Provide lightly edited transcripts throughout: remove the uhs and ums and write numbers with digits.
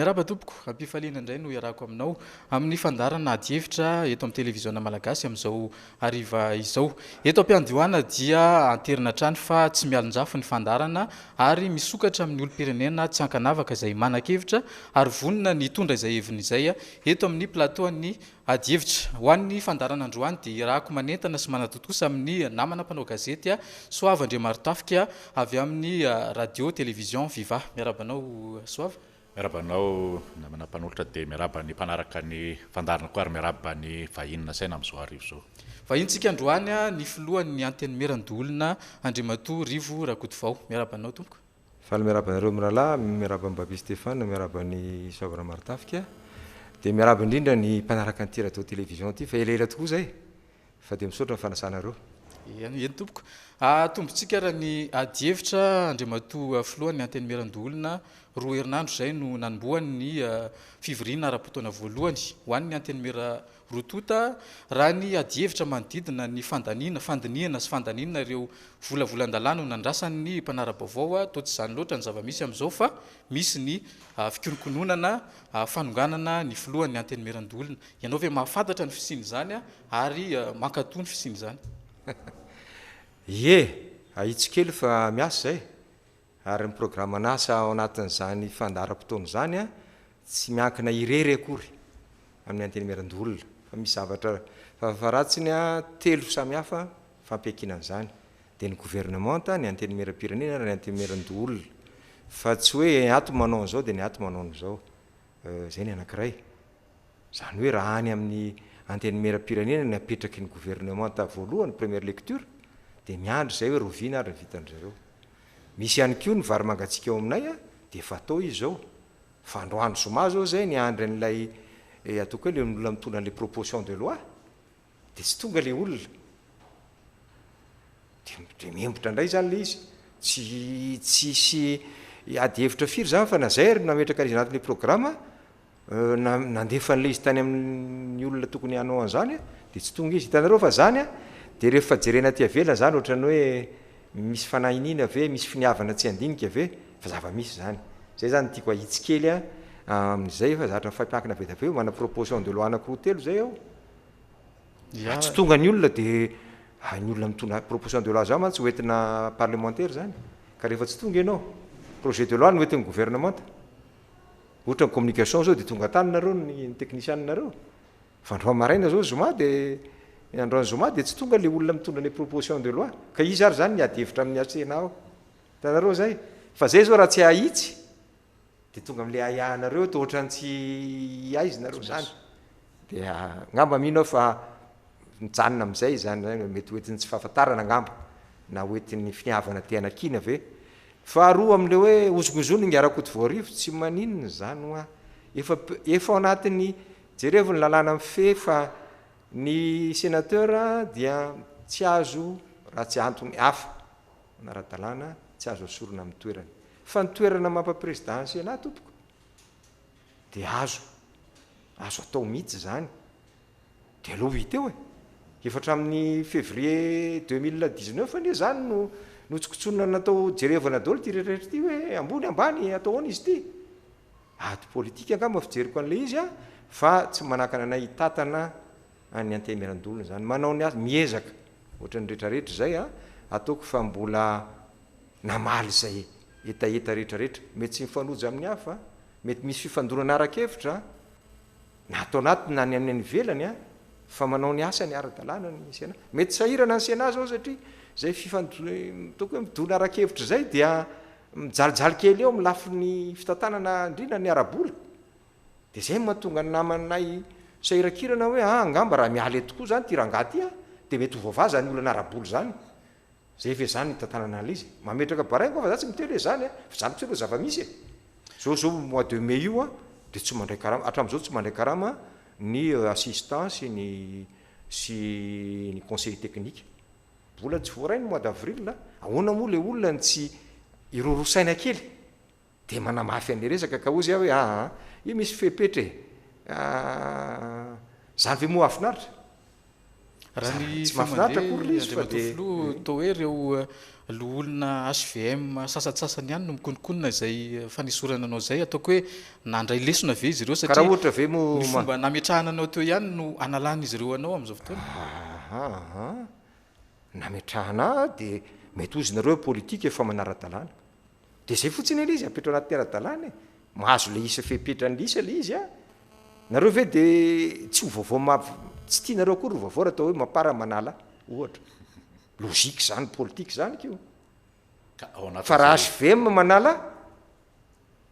Miaraba tompoko, ampifaliana indray no iarako aminao amin'ny fandarana adievitra eto amin'ny televiziona malagasy amin'izao hariva izao. Eto am-piandioana dia anterina trany fa tsy mialonjafo ny fandarana ary misokatra amin'ny olom-pirenena tsy ankanavaka izay manan-kevitra ary vonona ny tondra izay heviny izay eto amin'ny plateau-ny adievitra. Ho an'ny fandarana androany dia rahako manentana sy manatotosa amin'ny namana mpanao gazety Soava Andriamarotafika avy amin'ny radio télévision Viva. Miarabanao Soava. Miarabanao namana mpanolotra dia miaraba ny mpanaraka ny fandarana koa ary miaraba ny vahinina saina amin'izao arivo izao. Vahintsika androany ny filohan'ny anteny merandolona Andriamatoa Rivo Rakotovao. Miarabanao tompoko. Faly miarabanareo miralahy, miaraba ny Baby Stéphane, miaraba ny Soava Marotafika. Dia miaraba indrindra ny mpanaraka ny radio télévision ity fa elaela tokoa zay. Fa dia misaotra ny fanasanareo. Eny tompoko. Tombontsika raha ny adievitra Andriamatoa filohan'ny anteny merandolona roa herinandro izay no nanomboany ny fivoriana ara-potoana voalohany ho an'ny anteny mera rotota raha ny adievitra manodidina ny fandiniana sy fandaninana ireo volavolan-dalàna no nandrasan'ny mpanara-baovao toa tsy izany loatra ny zava-misy amin'izao fa misy ny fikinokononana fanonganana ny filohan'ny anteny merandolona. Ianao ve mahafantatra ny fisiany izany ary mankatoa ny fisiany izany? Ahitsikely fa miasa zay ary ny programa nasa ao anatin'izany fandaram-potoana zany tsy miankina irery akory amin'ny anteny merandolona fa misy zavatra faratsiny telo samihafa fampiakinan'izany dia ny gouvernemanta ny anteny meram-pirenena ny anteny merandolona fa tsy hoe ato manao an'izao dia ny ato manao an'izao zay ny anankiray zany hoe raha any amin'ny anteny meram-pirenena ny apetraky ny gouvernemanta voalohany première lecture dia miandry zay hoe roviana ary ny vitan'zareo. Misy ihany koa ny vary mangatsika eo aminay dia fatao izy zao fa androany zoma zao zay ny andry an'ilay ataoko hoe le olona mitondra an'ilay proposition de loi dia tsy tonga le olona dia miembotra indray zany le izy tsy adievitra firy zany fa na zay ary nametraka izy anatin'ilay programma nandefa n'ilay izy tany amin'ny olona tokony hanao an'izany dia tsy tonga izy hitanareo fa zany dia rehefa jerena ty avela zany ohatrany hoe misy fanahinina ve misy finiavana tsy andinika ve fa zava-misy zany zay zany tiako ahitsikely amin'izay fa zatra fampiankina be daveo mana proposition de loi anankiroa telo zay ao tsy tonga ny olona dia ny olona mitondra proposition de loi zao mantsy hoentina parlementaire zany ka rehefa tsy tonga ianao projet de loi no hoentin'ny gouvernemanta ohatra ny communication zao dia tonga tanynareo ny techniciannareo fa androany maraina zao zoma dia androany zoma dia tsy tonga le olona mitondra le proposition de loi ka izy ary zany ny adievitra amin'ny atsena ao tanareo zay fa zay zao raha tsy ahitsy dia tonga amin'le ahiahanareo to ohatrany tsy aizynareo zany dia ngamba mino fa mijanona amin'izay zany mety hoentin'ny tsy fahafantarana ngamba na hoentin'ny finiavana tena kina ve fa roa amin'le hoe ozongozony ny Rakotovarivo tsy maninona zany hoa efa ao anatin'ny jerevony lalàna mife fa ny sénateur dia tsy azo raha tsy antony hafa nara-dalàna tsy azo asorona amin'ny toerany fa ny toerana mampa-présidansy na tompoko dia azo atao mihitsy zany dia aloha hiteo efatra amin'ny février 2019 anie zany no tsikotsonona natao jerevana daholo ty rehetrarehetra ty hoe ambony ambany atao hoana izy ty ady politika angamba fijeriko an'le izy fa tsy manakana anay hitatana any anteny merandolona zany manao ny azy miezaka ohatrany rehetrarehetra zay ataoko fa mbola namaly zay etaeta rehetrarehetra mety tsy mifanoja amin'ny hafa mety misy fifandonana arakevitra na atao anaty na ny amin'ny velany fa manao ny asa ny ara-dalàna ny sena mety sahirana ny sena zao satria zay taoko hoe midona arakevitra zay dia mijalijaly kely eo milafo ny fitantanana indrina ny arabola dia zay mahatonga ny namanay sahirakirana hoe angamba raha mialy tokoa zany ty rangaty dia mety hovavazany olana araboly zany zay ve zany tantanana izy mametraka baraingo fa za tsy mitelo zany fa zany tsy elo zava-misy zao mois de mai io dia tsy mandray karama hatramin'izao tsy mandray karama ny assistance sy ny conseil technique mbola tsy voaray ny mois d'avril ahoana moa le olona ny tsy irorosaina kely dia manamafy an'le resaka ka ozy hoe io misy fepetra zany ve moa afinaritra raha ny tsy mahafinaritra akory ilay izy fa flo to hoe ireo loolona HVM sasasasany ihany no mikonikonina izay fanisorana anao zay ataoko hoe nandray lesona ve izy ireo karaha ohatra ve ny fomba nametrahana anao teo ihany no analana izy ireo anao amin'izao fotoana nametrahana dia mety ozinareo politika efa manara-dalàna dia zay fotsiny ila izy apetra anaty ara-dalàna e mahazo le isa fepetrany isa le izy a nareo ve dia tsy ho vaovao tsy tianareo akory vaovao raha atao hoe mampara manala ohatra lozika zany politika zany kio fa raha HVM manala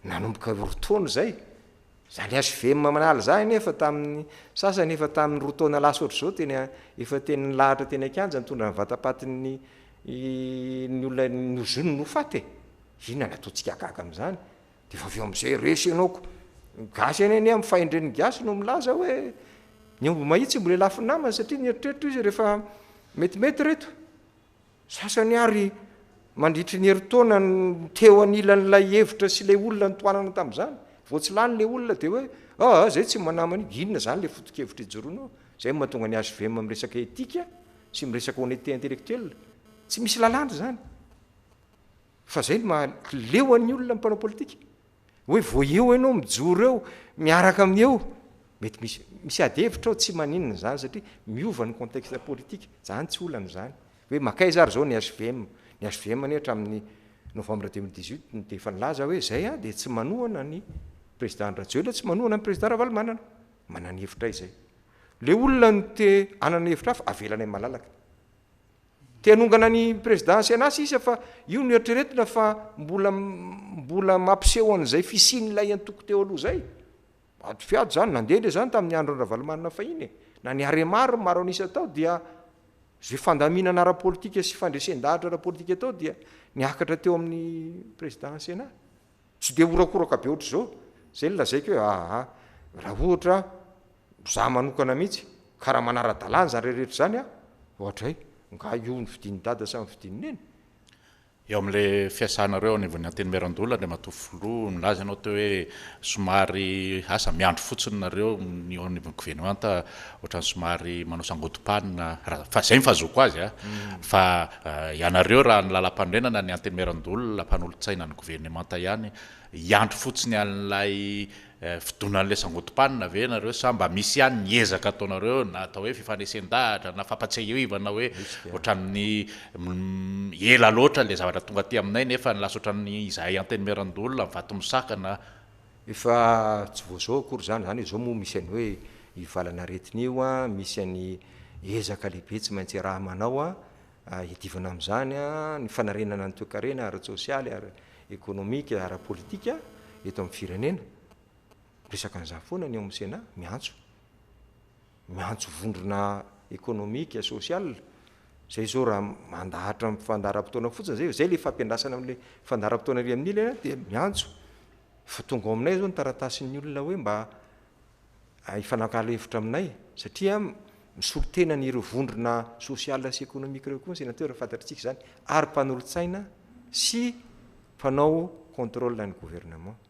nanomboka rotaona zay zany HVM manala zany nefa tamin'ny sasany efa tamin'ny rotaona lasa ohatr'izao tena efa teny lahatra teny akanja mitondra ny vatapatin'ny ny olona nozony no faty inona nataontsika akaka amin'izany dia efa aveo amin'izay resy ianaoko gasy any any amin'ny fahendren'ny gasy no milaza hoe ny omby mahitsy mbola lafy namana satria nieritreritro izy rehefa metimety reto sasany ary mandritry ny heritaona teo anilan'ilay hevitra sy ilay olona nytoanana tamin'izany vo tsy lany le olona dia hoe zay tsy manamany inona zany le foto-kevitra ijoroanao zay mahatonga ny HVM miresaka etika sy miresaka honnêteté intellectuelle tsy misy lalàna zany fa zay leo an'ny olona mpanao politika hoe vo eo ianao mijoro eo miaraka amin'ny eo mety misy ady hevitra ao tsy maninona zany satria miova ny contexte politika zany tsy olana zany hoe makay zary zao ny HVM ny hatramin'ny novembre 2018 dia efa nilaza hoe zay dia tsy manohana ny président Rajoelina tsy manohana ny président Ravalomanana manana hevitra izay le olona no te anana hevitra hafa avelana malalaka te hanongana ny président Senasy isa fa io no eritreretina fa mbola mampiseho an'izay fisian'ilay antoko teo aloha zay ato fiady zany nandeha le zany tamin'ny andro ny Ravalomanana fahiny na ny aremaro maro anisa tao dia zay fandaminana ara-politika sy fandresen-dahatra ara-politika tao dia niakatra teo amin'ny président Sénat tsy dia orakoraka be ohatra zao zay lazaiko hoe raha ohatra za manokana mihitsy karaha manara-dalàna zany reheretra zany ohatra nga io ny fidiny dada samy fidininy eny eo amin'le fiasanareo anivon'ny anteny Merandola dia matofilo nilaza ianao teo hoe somary asa miandro fotsiny nareo ny anivon'ny gouvernemanta ohatrany somary manao sangotom-panina fa zay mifazoko azy fa ianareo raha ny lalam-pandrenana ny anteny Merandola mpanolotsaina ny gouvernemanta ihany iandro fotsiny an'ilay fidonan'le sangotom-panina ve nareo sa mba misy ihany niezaka ataonareo na atao hoe fifanesen-dahatra na fampatsehivana hoe ohatran'ny ela loatra le zavatra tonga aty aminay nefa ny lasa ohatran'ny izahay anteny Merandola mivato misakana efa tsy voazao akory zany zao moa misy any hoe ivalana aretiny io misy any ezaka lehibe tsy maintsy raha manao hiadivana amin'izany ny fanarenana ny toe-karena ara-tsosialy ara-ekonomika ara-politika eto amin'ny firenena resaka an'izany foana ny eo amin'ny Sénat miantso vondrona ekonomika sosial zay zao raha mandahatra fandaharam-potoana fotsiny zay le fampiandrasana amin'le fandaharam-potoana ry amin'ila dia miantso fa tonga ao aminay zao ny taratasin'ny olona hoe mba hifanakalo hevitra aminay satria misolotena n'ireo vondrona sosial sy ekonomika ireo koa ny sénateur fantatritsika zany ary mpanolotsaina sy mpanao contrôle ny gouvernement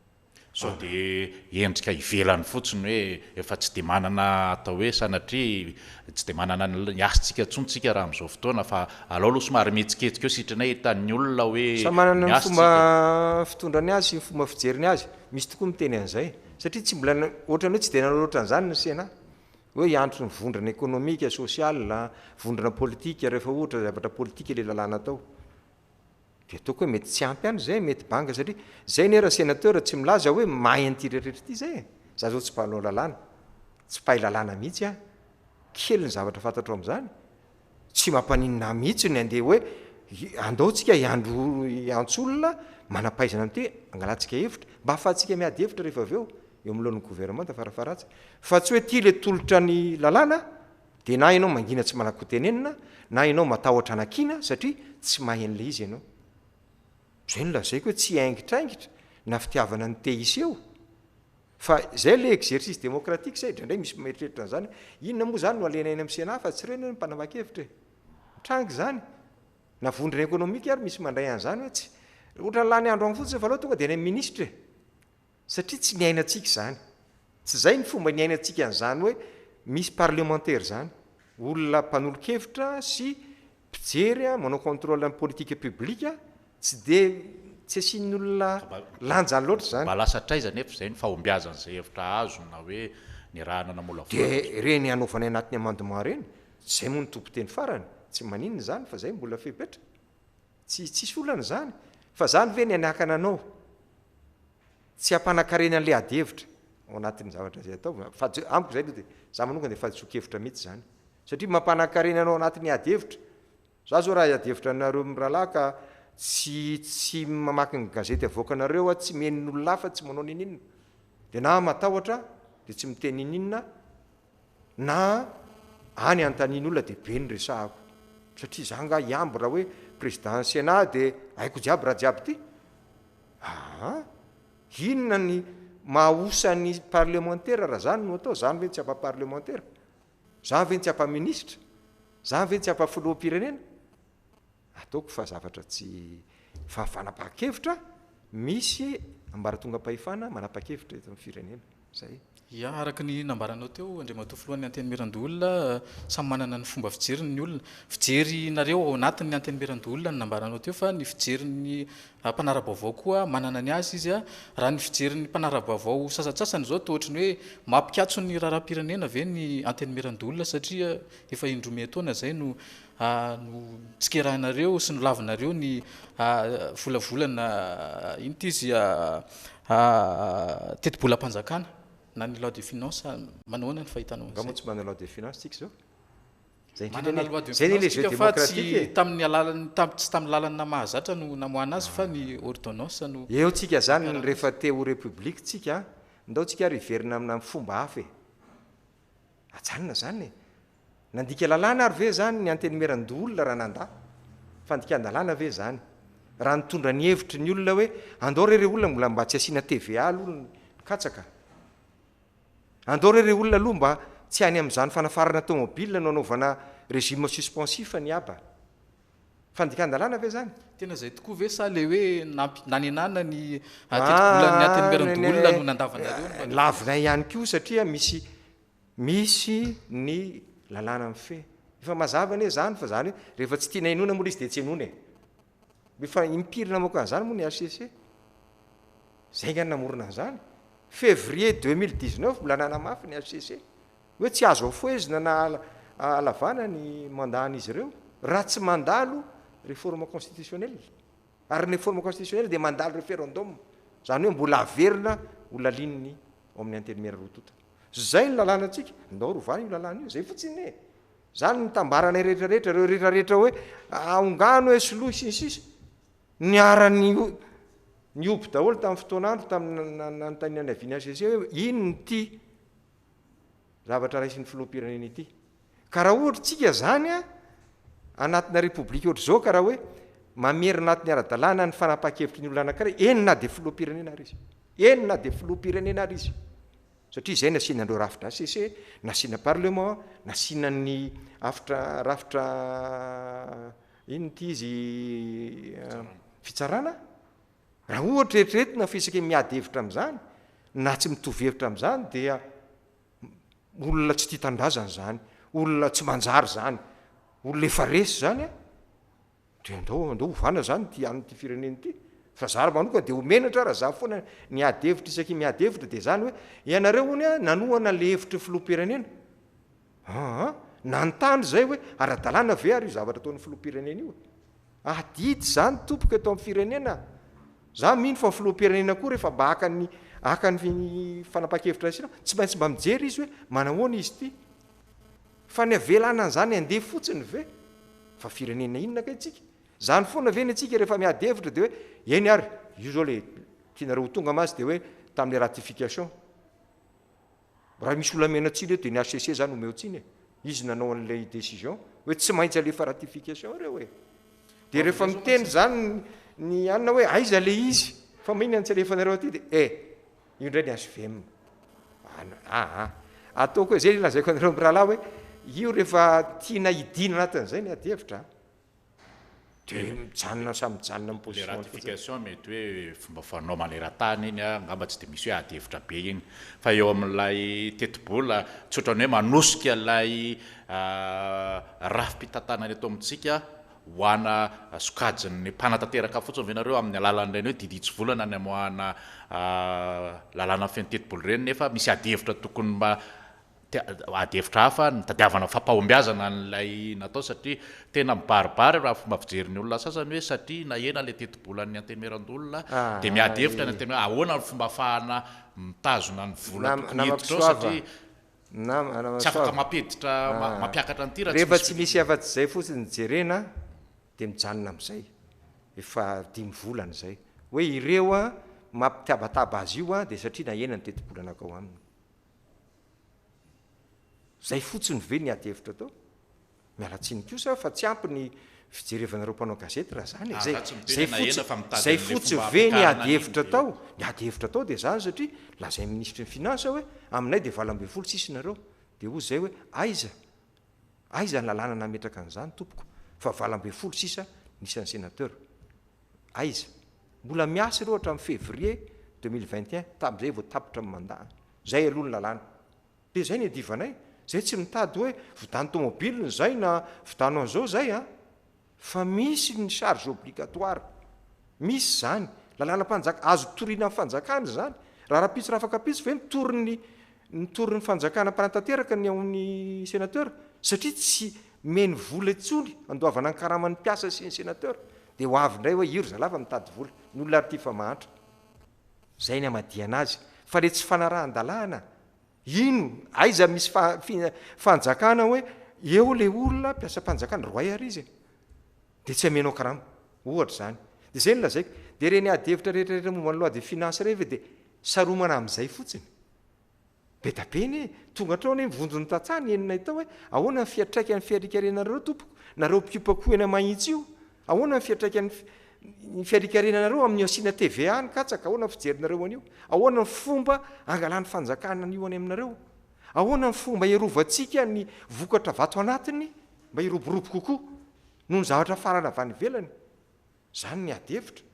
sao dia endrika ivelany fotsiny hoe efa tsy dia manana atao hoe sanatria tsy dia manana ny asintsika tsontsika raha amin'izao fotoana fa alao aloha somary mihetsiketsika eo sitranay hitan'ny olona hoe sa manana ny fomba fitondrany azy sy ny fomba fijeriny azy misy tokoa miteny an'izay satria tsy mbola ohatrany hoe tsy dia nanao loatra an'izany ny Sénat hoe hiantso ny vondrana ekonomika sosial vondrana politika rehefa ohatra zavatra politika le lalàna atao dia ataoko hoe mety tsy ampy any zay mety banga satria zay ny raha sénateur tsy milaza hoe mahay an'ity rehetrarehetra ity zay za zao tsy mpanao lalàna tsy mpahay lalàna mihitsy kely ny zavatra fantatro amin'izany tsy mampaninina mihitsy ny andeha hoe andaotsika iantso olona manampaizana amin'ity angalatsika hevitra mba ahafahantsika miady hevitra rehefa aveo eo amin'lohan'ny gouvernement farafaratsy fa tsy hoe tia le tolotra ny lalàna dia na ianao mangina tsy manako-tenenina na ianao matahotra anakiana satria tsy mahay an'le izy ianao zay no lazaiko hoe tsy haingitraingitra na fitiavana ny teisy eo fa zay le exercice démocratique zay indraindray misy meritreritra an'izany inona moa zany no alenainy amin'ny Sénat fa tsy reny ny mpanavakevitra trangy zany na vondrona ekonomika ary misy mandray an'izany hoe tsy ohatra ny lany andro any fotsiny fa aloha tonga dia any amin'ny ministre satria tsy niainantsika zany tsy zay ny fomba niainantsika an'izany hoe misy parlementaire zany olona mpanolokevitra sy mpijery manao contrôle amin'ny politique publique tsy de tsy asiany olona lanjany loatra zany mba lasa traizany efa zay ny fahombiazan'izay hevitra azo na hoe ny rahana namola de reny anaovany anatin'ny amendement reny zay moa ny tompo teny farany tsy maninona zany fa zay mbola fepetra tsisy olana zany fa zany ve ny aniakana anao tsy ampanankarena an'le adihevitra ao anatin'ny zavatra zay atao amiko zay de za manokana de fahadisokevitra mihitsy zany satria mampanankarena anao anatin'ny adihevitra za zao raha adihevitra nareo mirahalahy ka tsy mamaky ny gazety avoakanareo tsy menin'olona hafa tsy manao nininona de na matahotra de tsy miteny nininona na any antanian'olona de be ny resahako satria za nga iambo raha hoe président sénat de haiko jiaby raha jiaby ty inona ny mahosany parlementaire raha zany no atao zany ve tsy apa-parlementaire za ve tsy apa-ministra za ve tsy apa-filoham-pirenena ataoko fa zavatra tsy fanapa-kevitra misy ambaratonga-pahefana manapa-kevitra eto amin'ny firenena zay ia araka ny nambaranao teo andriamatoa filohan'ny anteny mirandoolona samy manana ny fomba fijeriny ny olona fijery nareo ao anatin'ny anteny mirandoolona ny nambaranao teo fa ny fijeriny mpanarabaovao koa manana ny azy izy a raha ny fijeriny mpanarabaovao sasatsasany zao to ohatrany hoe mampikatso ny raharam-pirenena ve ny anteny mirandoolona satria efa indrome taona zay no tsikerahanareo sy no lavinareo ny volavolana ino ty izy tetibolam-panjakana na ny loi de finance manoana ny fahitanao ngamo tsy manana loi de finance tsika zao zay manana loi de zay le finance jeu tsika fa tsy démocratique tamin'ny alalany tsy tamin'ny lalana mahazatra no namoana azy fa ny ordonnance no eo tsika zany rehefa teo république tsika ndao tsika riverina amina fomba hafa ajanona zany e nandika lalàna ary ve zany ny anteny mirandoolona raha nanda fandikan-dalàna ve zany raha nitondra ny hevitry ny olona hoe andao rere olona mbola mba tsy asiana TVA aloha katsaka andao rere olona aloha mba tsy any am'izany fanafarana tomobile no anaovana régime suspensif ny aba fandikan-dalàna ve zany tena zay tokoa ve sa le hoe nanenana ny tetibolan'ny anteny mirandoolona no nandavanareo lavina ihany koa satria misy ny lalàna amin'ny fe efa mazavany e zany fa zany hoe rehefa tsy tiana inona moa izy de tsy enona e efa impirina moka an'izany moa ny HCC zay ngany namorona an'izany février 2019 mbola nanamafy ny HCC hoe tsy azo afoezina na alavana ny mandahan'izy ireo raha tsy mandalo réforme constitutionnelle ary ny réforme constitutionnelle de mandalo référendum zany hoe mbola averina olona lininy ao amin'ny anteny mirandoolona zay ny lalàna atsika ndao rovany io lalàna io zay fotsiny e zany nitambarana rehetrarehetra reo rehetrarehetra hoe aongano hoe soloy sinsisy niarany ny oby daholo tamin'ny fotoanandro tamin'nanontaniany aviany HCC hoe ino ny ty zavatra raisin'ny filoham-pirenena ity ka raha ohatra tsika zany a anatina république ohatra zao ka raha hoe mamerina anatin'ny ara-dalàna ny fanapa-kevitry ny olona anankiray enina de filoham-pirenena ary izy enina de filoham-pirenena ary izy satria zay nasianandreo rafitra HCC nasiana parlement nasiana ny rafitra ino ty izy fitsarana raha ohatra eritreretina fisaka miady hevitra am'izany na tsy mitovy hevitra am'izany dia olona tsy tia tandrazana zany olona tsy manjary zany olona efa resy zany a de andao ovana zany ty anyty firenena ity fa zary manokana de homenatra raha za foana ny ady hevitra isaky miady hevitra de zany hoe ianareo hony a nanoana le hevitra filoham-pirenena nanontany zay hoe ara-dalàna ve ary io zavatra ataon'ny filoham-pirenena io adidy zany tompoka eto amin'ny firenena za mino fa filoham-pirenena koa rehefa mba akany fanapa-kevitra sina tsy maintsy mba mijery izy hoe manahoana izy ty fa ny avelana an'izany andeha fotsiny ve fa firenena inona ka itsika zany foana ve ny atsika rehefa miady hevitra de hoe eny ary io zao le tianareo ho tonga amazy de hoe tamin'le ratification raha misy olamena tsiny eto de ny HCC zany omeo tsiny e izy nanao an'lay décision hoe tsy maintsy alefa ratification reo hoe de rehefa miteny zany ny anina hoe aiza le izy fa mahinona ny tsy alefanareo aty de io indray ny HVM ataoko hoe zay lazaiko anareo mirahalahy hoe io rehefa tiana hidina anatin'izay ny ady hevitra de mijanona samy mijanona le position ratification mety hoe fomba fanao maneran-tany iny angamba tsy de misy hoe adihevitra be iny fa eo amin'ilay tetibola tsy ohatrany hoe manosika ilay rafim-pitantanany eto amintsika hoana sokajin'ny mpanatanteraka fotsiny venareo amin'ny alalan'ireny hoe diditsy volana ny amoahana lalàna feno tetibola ireny nefa misy adihevitra tokony mba adihevitra hafa ny tadiavana fampahombiazana n'ilay natao satria tena mibaribary raha fomba fijeriny olona sasany hoe satria nahena le tetibolan'ny antemerandolona dia miadihevitra ny antena hoe ahoana ny fomba ahafahana mitazona ny vola tokony hiditra ao satria tsy afaka mampiditra mampiakatra ny tira rehefa tsy misy afa-tsy zay fotsiny jerena dia mijanona amin'izay efa 5 volana izay hoe ireo a mampitiabataba azy io a dia satria nahena ny tetibolana akao aminy zay fotsiny ve ny adihevitra tao mialatsiny kosa fa tsy ampy ny fijerevanareo mpanao gazety raha zany zay fotsy ve ny adihevitra tao ny adihevitra tao dia zany satria lazay ministry ny finansa hoe aminay dia 20 sisy nareo dia hoy zay hoe aiza ny lalàna nametraka an'izany tompoko fa 20 sisa nisan'ny sénateur aiza mbola miasa ireo hatra amin'ny février 2021 tamin'izay vao tapitra amin'ny mandat zay aloha ny lalàna dia zay ny adivanay zay tsy mitady hoe vidany tomobiliny zay na vidano an'izao zay a fa misy ny charge obligatoire misy zany lalàna-panjaka azo toriana amin'ny fanjakana zany raha rapitsy raha afaka pitsy ve nitory ny fanjakana mpanatanteraka ny amin'ny sénateur satria tsy meny vola itsony andoavana ny karaman'ny mpiasa sy ny sénateur dia ho avy indray hoe iro zalafa mitady vola ny olona ary ty fa mahatra zay ny amadiana azy fa le tsy fanarahan-dalàna ino aiza misy fanjakana hoe eo le olona mpiasa-panjakana roay ary izy dia tsy amenao karama ohatra zany dia zay ny lazaiko dia reny adihevitra rehetrarehetra momba ny loi de finance rehefa dia saromana amin'izay fotsiny be da be ny tonga hatraony mivonjony tantsany eninay tao hoe ahoana ny fiatraikany fiarikarenanareo tompoko nareo mpikipakohena mahitsy io ahoana ny fiatraikany fiarikarenanareo amin'ny asiana TVA ny katsaka ahoana ny fijerinareo an'io ahoana ny fomba angalany fanjakana an'io any aminareo ahoana ny fomba hirovantsika ny vokatra vato anatiny mba hiroborobo kokoa noho ny zavatra farana avy any ivelany zany ny adihevitra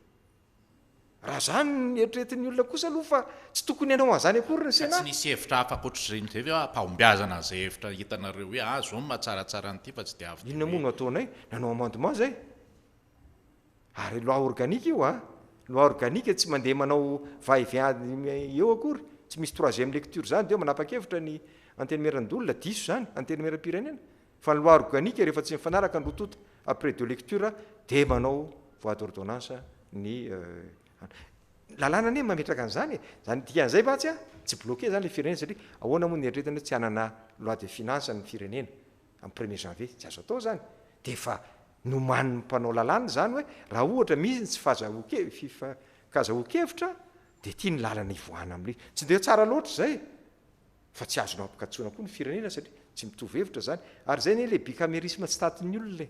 raha zany ny eritreretin'ny olona kosa aloha fa tsy tokony ianao an'izany akory ny tsy nisy hevitra hafa akoatr'izay zay hoe mpahombiazana zay hevitra hitanareo hoe zao mahatsaratsara n'ity fa tsy dia avy inona moa no ataonay nanao amendement zay ary loi organique io loi organique tsy mandeha manao va-et-vient eo akory tsy misy 3e lecture zany dia manapa-kevitra ny antenemerandolona diso zany antenemeram-pirenena fa ny loi organique rehefa tsy mifanaraka ny rotota après 2 lecture dia manao voie d'ordonnance ny lalàna ane mametraka an'izany zany dikan'izay vatsy tsy bloqué zany le firenena satria ahoana moa ny eritreretana tsy hanana loi de finance ny firenena amin'ny 1er janvier tsy azo atao zany dia fa nomaniny mpanao lalàna zany hoe raha ohatra misy ny tsy fikazahoan-kevitra dia tia ny lalana ivoana amin'le tsy dia tsara loatra zay fa tsy azonao ampikatsona koa ny firenena satria tsy mitovy hevitra zany ary zay ne le bicamérisme tsy tatin'ny olona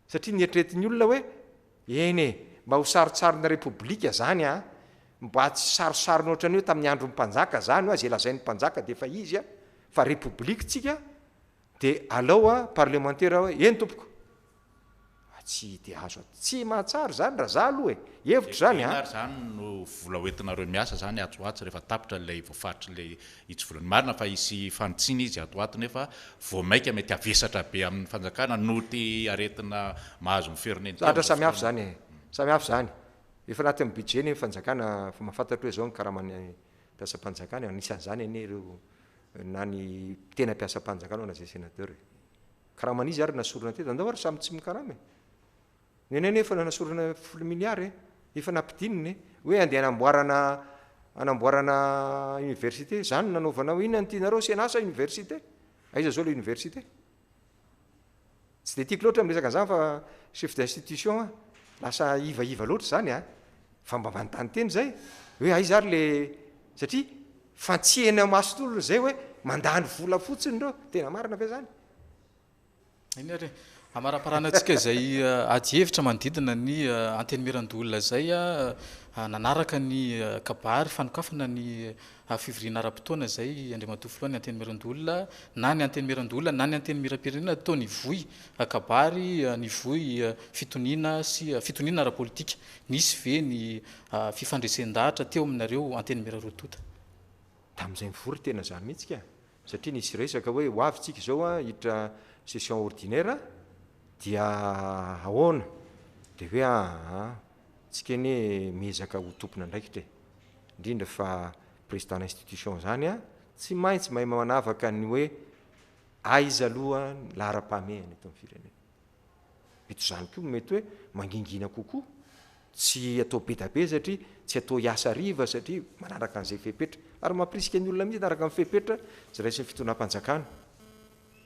satria ny eritreretin'ny olona hoe eny mba ho saritsarina repoblika zany mba tsy sarosarina ohatrany hoe tamin'ny andro mpanjaka zany zay lazay ny mpanjaka dia efa izy fa repoblika tsika dia alao parlementaire hoe eny tompoko tsy dia azo tsy mahatsara zany raha za aloha hevitra zany zany no vola hoentinareo miasa zany atsoatsy rehefa tapitra lay voafaritra lay itsy volany marina fa isy fanotsiny izy atoato nefa voamaika mety avesatra be amin'ny fanjakana noty aretina mahazo mifirenena zatra samihafa zany samihafa zany efa anaty amin'ny budget ny fanjakana fa mahafantatra hoe zao ny karamany mpiasa-panjakana anisan'izany ane ireo na ny tena mpiasa-panjakana na zay sénateur karaman'izy ary nasorona teto andao ary samy tsy mikarama nenay nefa nasorana 10 milliard efa nampidininy hoe andeha anamboarana université zany nanaovana ho inona ny tianareo sianasa université aiza zao le université tsy de tiako loatra miresaka an'izany fa chef d'institution lasa ivaiva loatra zany fa mba manontany teny zay hoe aiza ary le satria fantsihana mason'olona zay hoe mandany vola fotsiny reo tena marina ve zany iny ary amaraparanantsika izay ady hevitra manodidina ny anteny Mirandolona zay nanaraka ny kabary fanokafana ny fivoriana ara-potoana zay Andriamatoa Filoha ny anteny Mirandolona na ny anteny Mirandolona na ny anteny Mirapirenena atao ny voy kabary ny voy fitoniana sy fitoniana ara-politika nisy ve ny fifandresen-dahatra teo aminareo anteny Mirarotota tamin'izay mivory tena zany mihitsika satria nisy resaka hoe ho avytsika izao hiditra session ordinaire dia ahoana dia hoe tsika ny mezaka ho tompona ndraikitra indrindra fa président institution zany tsy maintsy mahay manavaka ny hoe aiza aloha lahara-pahamehana eto amin'ny firenena mety zany koa mety hoe mangingina kokoa tsy atao be da be satria tsy atao hiasa riva satria manaraka an'izay fepetra ary mampirisika ny olona mihitsy anaraka amin'ny fepetra zay raisy ny fitonam-panjakana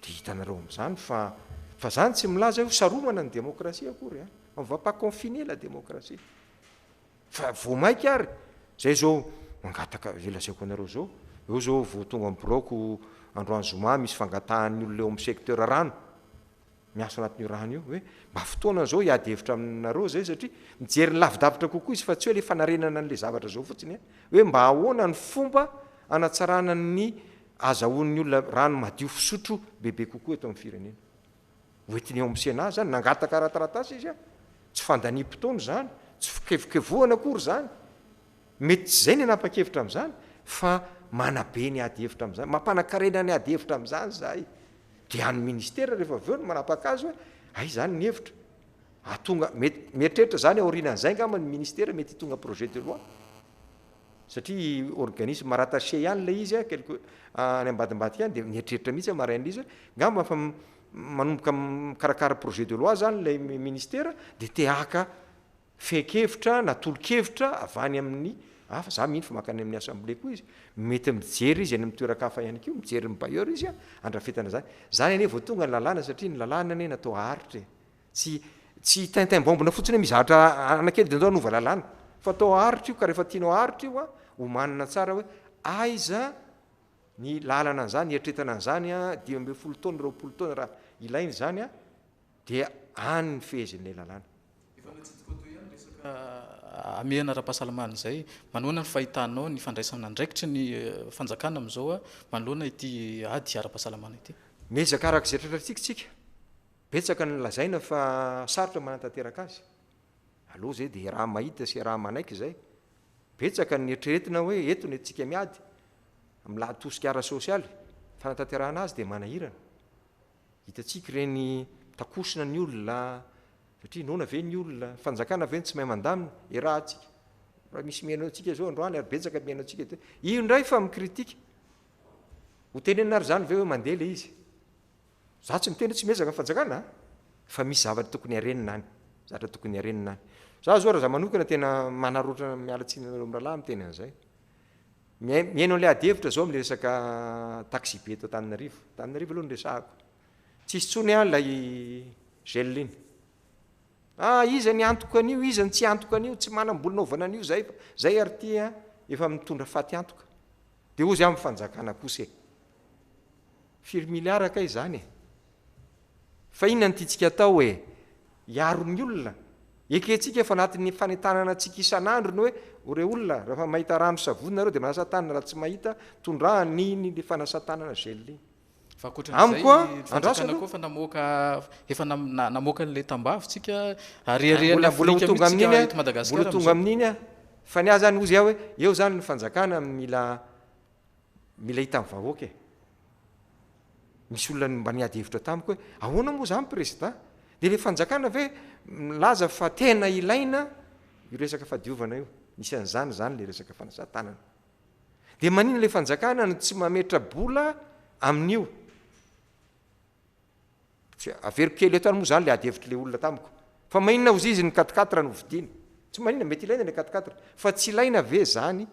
dia hitanareo amin'izany fa zany tsy milaza ho saromana ny démocratie akory on va pas confiner la démocratie fa voamaiky ary zay zao mangataka velazaiko anareo zao eo zao vao tonga amin'ny broko Androany Zoma misy fangatahan'ny olona eo amin'ny secteur rano miasa anatin'io rano io hoe mba fotoana zao hiady hevitra aminareo zay satria mijery ny lavidavitra kokoa izy fa tsy hoe le fanarenana n'le zavatra zao fotsiny hoe mba ahoana ny fomba anatsarana ny azahoan'ny olona rano madio fisotro bebe kokoa eto amin'ny firenena hoetiny eo amin'ny Sénat zany nangataka rataratasy izy tsy fandaniam-potoana zany tsy fikevokevoana akory zany mety tsy zay ny anapa-kevitra amin'izany fa manabe ny ady hevitra amin'izany mampanakarena ny ady hevitra amin'izany zahay dia any ministera rehefa aveo no manapaka azy hoe ay zany ny hevitra atonga mietreritra zany aorianan'izay ngamba ny ministera mety hitonga projet de loi satria organisme rattaché ihany lay izy quelque any ambadimbadika any dia mietreritra mihitsy marain'le izy ngamba fa manomboka mikarakara projet de loi zany lay ministera dia tehaka fekevitra na tolo-kevitra avany amin'ny fa za mihiny fa makany amin'ny assemblée koa izy mety mijery izy any amin'ny toerakafa ihany koa mijery ny bailleur izy andrafetana zany ane vao tonga ny lalàna satria ny lalàna ane natao aritra tsy tintin-bombona fotsiny mizahatra anakely dia andao anova lalàna fa atao aritra io ka rehefa tianao aritra io ho manina tsara hoe aiza ny lalana an'izany eritretana an'izany 12 taona 20 taona raha ilainy zany dia any ny fehezin'ilay lalàna amehana ara-pahasalamana zay manoana ny fahitanao ny fandraisana ndraikitra ny fanjakana amin'izao manoloana ity ady ara-pahasalamana ity mezaka araka zay tratratsika betsaka ny lazaina fa sarotra manantanteraka azy aloha zay dia raha mahita sy raha manaiky zay betsaka ny eritreretina hoe eto ny tsika miady amin'ny lahatosika ara sosialy fanantanterahana azy dia manahirana hitatsika reny takosina ny olona satria nona ve ny olona fanjakana ve tsy mahay mandamina raha atsika raha misy miainao atsika zao androany ary betsaka miainao atsika io ndray fa mikritika ho tenenary zany ve hoe mandeha le izy za tsy miteny tsy miezaka fanjakana fa misy zavatra tokony arenina any zavatra tokony arenina any za zao raha za manokana tena manaroatra mialatsiny amralahy miteny an'izay miainao le ady hevitra zao am'le resaka taxi be eto Tananarivo aloha ny resahako tsisy tsony lay gel iny iza ny antoka an'io iza ny tsy antoka an'io tsy manam-bolona ovana an'io zay ary ty efa mitondra faty antoka dia ozy amin'ny fanjakana kosa firy miliara kay zany fa inona ny tiatsika atao hoe hiaro ny olona eketsika efa anatin'ny fanentanana atsika isan'andro ny hoe ore olona rehefa mahita rano savony nareo dia manasa tanana raha tsy mahita tondraha niny le fanasa tanana gel iny fa koatran'izay koa fa efa namoaka n'le tambavitsika mbola tonga amin'iny mbola tonga amin'iny fa ny azy zany ozy hoe eo zany ny fanjakana mila hita amin'ny vahoaka misy olona mba niady hevitra tamiko hoe ahoana moa zany président dia le fanjakana ve milaza fa tena ilaina io resaka fadiovana io misy an'zany le resaka fanasa-tanana dia manina le fanjakana no tsy mametra bola amin'io averiko kely eto any moa zany le ady hevitra le olona tamiko fa maninona ozy izy ny 4-4 no vidiny tsy maninona mety ilaina le 4-4 fa tsy ilaina ve zany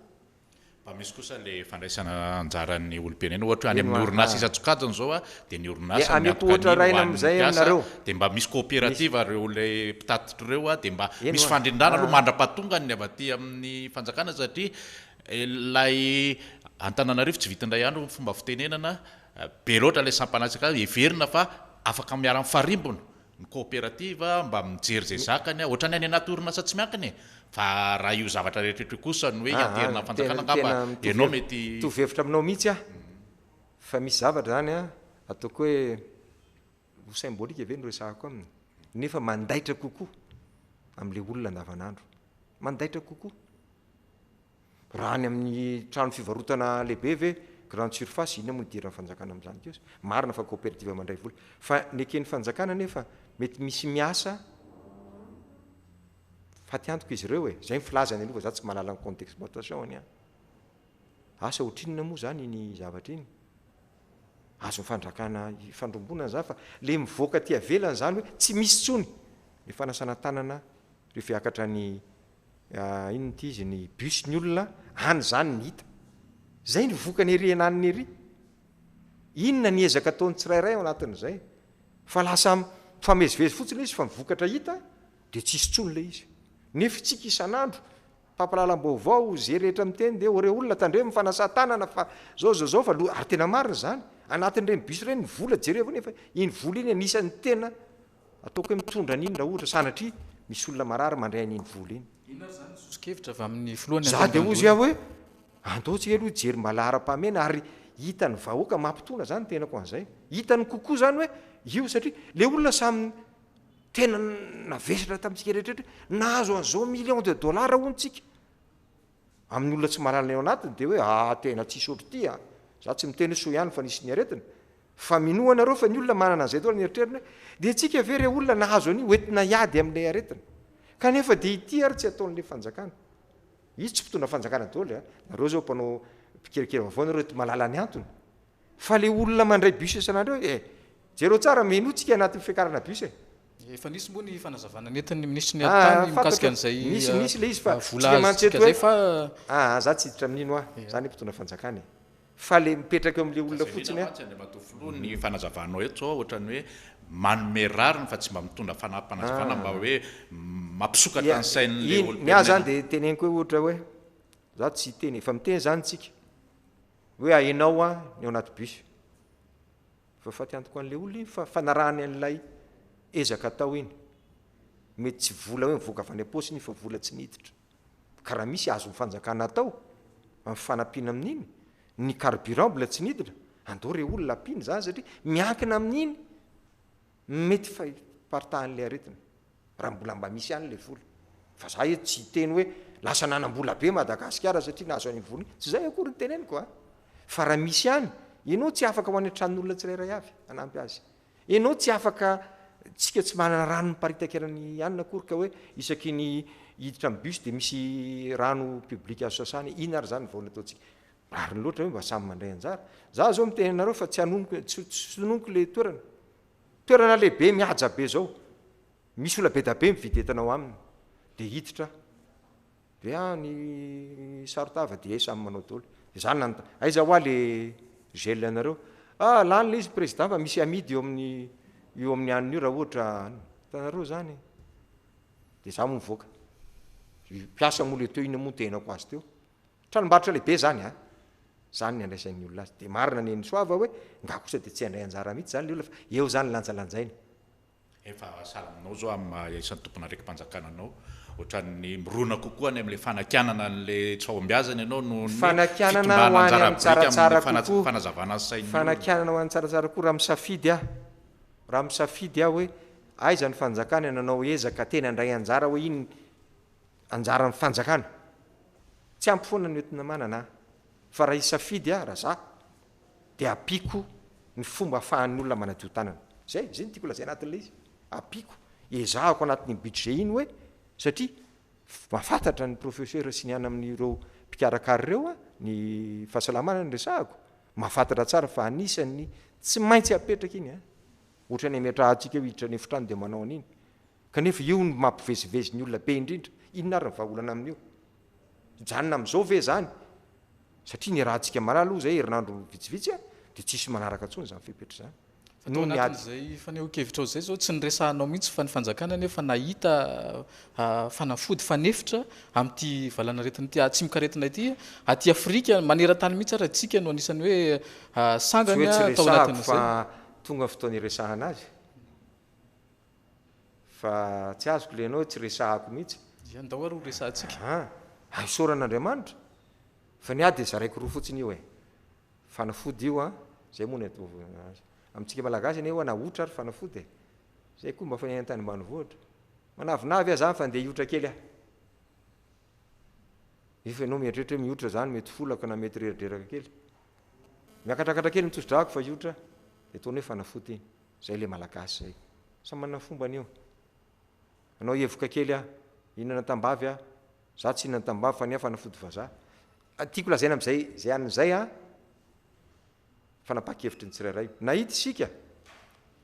mba misy kosa le fandraisana anjaran'ny olom-pirenena ohatra any amin'ny orinasa isan-tsokajany zao dia ny orinasa ohatra raina amin'izay aminareo dia mba misy coopérative reo le mpitatitra ireo dia mba misy fandrindrana aloha mandra-patongany ny avaty amin'ny fanjakana satria lay Antananarivo tsy vitandray andro fomba fitenenana be loatra le sampanatsika everina fa afaka miara-farimbona ny coopérative mba mijery zay zakany ohatrany any anaty orinasa tsy miankiny fa raha io zavatra rehetrarehetra kosa ny hoe iaterina fanjakana ngamba ianao mety tovevitra aminao mihitsy fa misy zavatra zany ataoko hoe symbolique ve no resahako aminy nefa mandaitra kokoa am'le olona andavanandro mandaitra kokoa raha any amin'ny trano fivarotana lehibe ve grande surface ina moa nidirana fanjakana am'izany keo marina fa coopérative mandray vola fa ny eken'ny fanjakana nefa mety misy miasa fa tiantoko izy ireo zay filazany aloha za tsy malala ny compte d'exploitation any asa otrinona moa zany ny zavatra iny azo fandrakana fandrombonana za fa le mivoaka ty avelany zany hoe tsy misy tsony le fanasana tanana rehefa akatra ny inony ty izy ny bus ny olona any zany ny hita zay ny vokany ery enaniny ery inona ny ezaka ataony tsirairay ao anatin'izay fa lasa famezivezy fotsiny izy fa mivokatra hita de tsisy tsony le izy nefa tsika isan'andro pampalalam-baovao zay rehetra miteny de ore olona tandre mifanasa tanana fa zao fa ary tena marina zany anatin'ireny bus reny ny vola jereva nefa iny vola iny anisan'ny tena ataoko hoe mitondra n'iny raha ohatra sanatria misy olona marary mandray an'iny vola iny za de ozy aho hoe andaotsika aloha jery malaram-pamena ary hitany vahoaka mampitona zany tenako an'izay hitany kokoa zany hoe io satria le olona samy tena navesatra tamintsika rehetrrehetra nahazo an'izao million de dollar ontsika amin'ny olona tsy malala eo anatiny de hoe tena tsisy otro ty za tsy miteny so ihany fa nisy ny aretina fa minoanareo fa ny olona manana an'izay tao ny eritrerina de tsika very olona nahazo an'io oentina iady amin'le aretina kanefa de ity ary tsy ataon'le fanjakana izy tsy mpitondra fanjakana daoly nareo zao mpanao mpikerikerina vao nareo ty malala ny antony fa le olona mandray bus isan'andro hoe jereo tsara meno tsika anatin'ny fiakarana bus efa nisy moa ny fanazavana netiny ministry ny atany mikasika an'izay nisy le izy fa vola zay fa za tsy hiditra amin'ino zany mpitondra fanjakana fa le mipetraka eo am'le olona fotsiny matofilo ny fanazavanao eto zao ohatrany hoe manome rariny fa tsy mba mitondra fanazavana mba hoe mampisokatra ny sain'le olo ny zany de teneniko hoe ohatra hoe za tsy teny fa miteny zany tsika hoe aenao ny ao anaty bus fa tiantoko an'le olona iny fa fanarahany an'lay ezaka atao iny mety tsy vola hoe mivoaka avy any aposiny fa vola tsy niditra ka raha misy azo mifanjakana atao amin'ny fanampiana amin'iny ny carburant mbola tsy niditra andao re olona ampiny zany satria miankina amin'iny mety fa partahan'le aretina raha mbola mba misy any le vola fa za eto tsy teny hoe lasa nanam-bola be Madagasikara satria nahazo any vola tsy zay akory ny teneniko fa raha misy any ianao tsy afaka ho any antranon'olona tsirairay avy anampy azy ianao tsy afaka tsika tsy manana rano nyparitakerany anina akory ka hoe isaky ny hiditra amin'ny bus de misy rano public azo sasany ina ary zany vaona ataotsika ary ny loatra hoe mba samy mandray anjara za zao miteny anareo fa tsy anonoko tsy sononiko le toerana lehibe mihaja be zao misy ola be da be mividy entanao aminy de hiditra de ny sarotava de samy manao daoly de zany aiza ho le gel anareo lany le izy président fa misy amidy eo amin'ny aniny io raha ohatra tanareo zany de za mo mivoaka piasa moa le teo ina moa tenako azy teo tranombarotra lehibe zany zany ny andraisan'ny olona azy de marina ny soava hoe nga kosa de tsy andray anjara mihitsy zany le olona fa eo zany lanjalanjaina efa salaminao zao isan'ny tompona raiky mpanjakananao ohatran'ny mirona kokoa ny am'le fanakianana n'le tsaombiazana ianao no fanakianana ho any amin'ny tsaratsara kokoa fanazavana sainy fanakianana ho any tsaratsara koa raha misafidy aho hoe aiza ny fanjakana nanao ezaka tena andray anjara hoe iny anjara ny fanjakana tsy ampy foana ny oentina manana fa raha isafidy raha za de apiko ny fomba afahan'ny olona manadio tanana zay ny tiako lazay anatin'le izy apiko ezahako anatin'ny budget iny hoe satria mafantatra ny professeur sy ny any amin'ireo mpikarakary reo ny fahasalamana ny resahako mafantatra tsara fa anisan'ny tsy maintsy apetraka iny ohatra ny ametrahantsika eo hiditra ny efitrano de manao an'iny kanefa io ny mampivezivezy ny olona be indrindra inona ary ny vahaolana amin'io janona am'izao ve zany satria ny rahantsika malala zay herinandro vitsivitsy de tsisy manaraka ntsony zany fipetra zany no anatin'izay fanehoan-kevitra ao zay zao tsy nyresahanao mihitsy fa ny fanjakana nefa nahita fanafody fanefitra amin'ity valanaretina ty tsy mikaretina ity aty Afrika maneran-tany mihitsy ara tsika no anisan'ny hoe sangany tao anatin'izay tonga fotoana iresahana azy fa tsy azoko le anao tsy resahako mihitsy andao aroa resantsika aisoran'andriamanitra fa ny ady de zaraiko roa fotsiny io fanafody io zay moa amitsika malagasy ane hoe naotra ary fanafody zay koa mba fa antany mbanivohitra manavinavy zany fa ndeha iotra kely ifa anao mieritreritra hoe miotra zany mety folaka na mety reradreraka kely miakatrakatra kely mitsodrako fa iotra de ataony hoe fanafody iny zay le malagasy zay sa manana fomba an'io anao evoka kely inana tambavy za tsy inana tambavy fa nia fanafody vazaha tiako lazaina am'zay zay an'zay fanapakevitry ny tsirairay nahita isika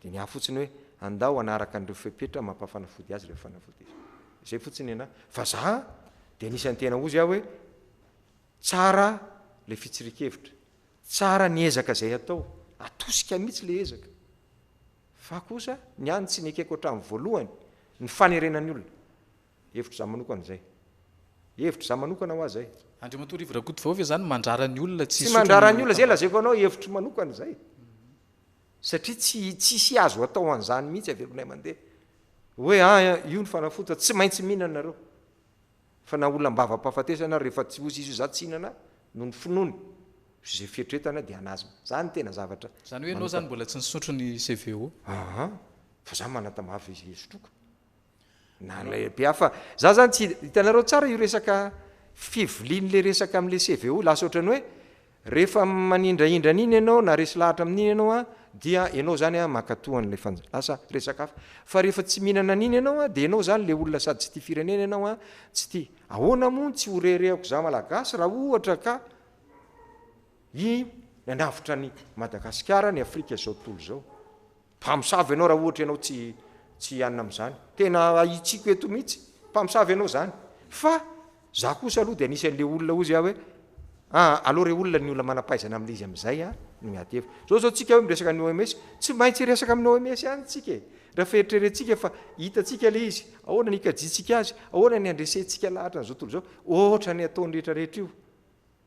de ny fotsiny hoe andao anaraka an'ireo fepetra mampafanafody azy rehefa fanafody izy zay fotsiny ana fa za de anisan'ny tena ozy hoe tsara le fitsirikevitra tsara ny ezaka zay atao atosika mihitsy le ezaka fa kosa ny any tsy nekeko hatramin'ny voalohany ny fanerenany olona hevitro za manokana zay hevitro za manokana ho azay andriamatoa rivo rakoto vaovy zany mandrarany olona tsy mandrarany olona zay lazaiko anao hevitro manokana zay satria tsisy azo atao an'izany mihitsy avelokonay mandeha hoe io ny fanafota tsy maintsy mihinana nareo fa na olona mbava-pahafatesana rehefa tsy ozy izy io za tsy hinana no ny finony zay fietretana de anazona zany tena zavatra zany hoe anao zany mbola tsy nisotro ny CVO fa za manatambavy izy sotroka na lehibe hafa za zany tsy hitanareo tsara io resaka fiviliany le resaka am'le CVO lasa ohatrany hoe rehefa manindraindrany iny ianao na resy lahatra amin'iny ianao dia ianao zany makatohan'le lasa resaka hafa fa rehefa tsy mihinana an'iny ianao de ianao zany le olona sady tsy tia firenena ianao tsy tia ahoana moa tsy horerehako za malagasy raha ohatra ka nanavitra ny Madagasikara ny Afrika zao tontolo zao mpamosavy ianao raha ohatra ianao tsy anina am'zany tena itsiko eto mihitsy mpamosavy ianao zany fa za kosa aloha de anisan'le olona ozy hoe aloha re olona ny olona manampaizana am'le izy am'zay no miady hevitra zao tsika hoe miresaka ny OMS tsy maintsy resaka amin'ny OMS any tsika raha feritrerentsika fa hitatsika le izy ahoana ny ikajitsika azy ahoana ny andresentsika lahatra n'zao tontolo zao ohatra ny ataony rehetrarehetra io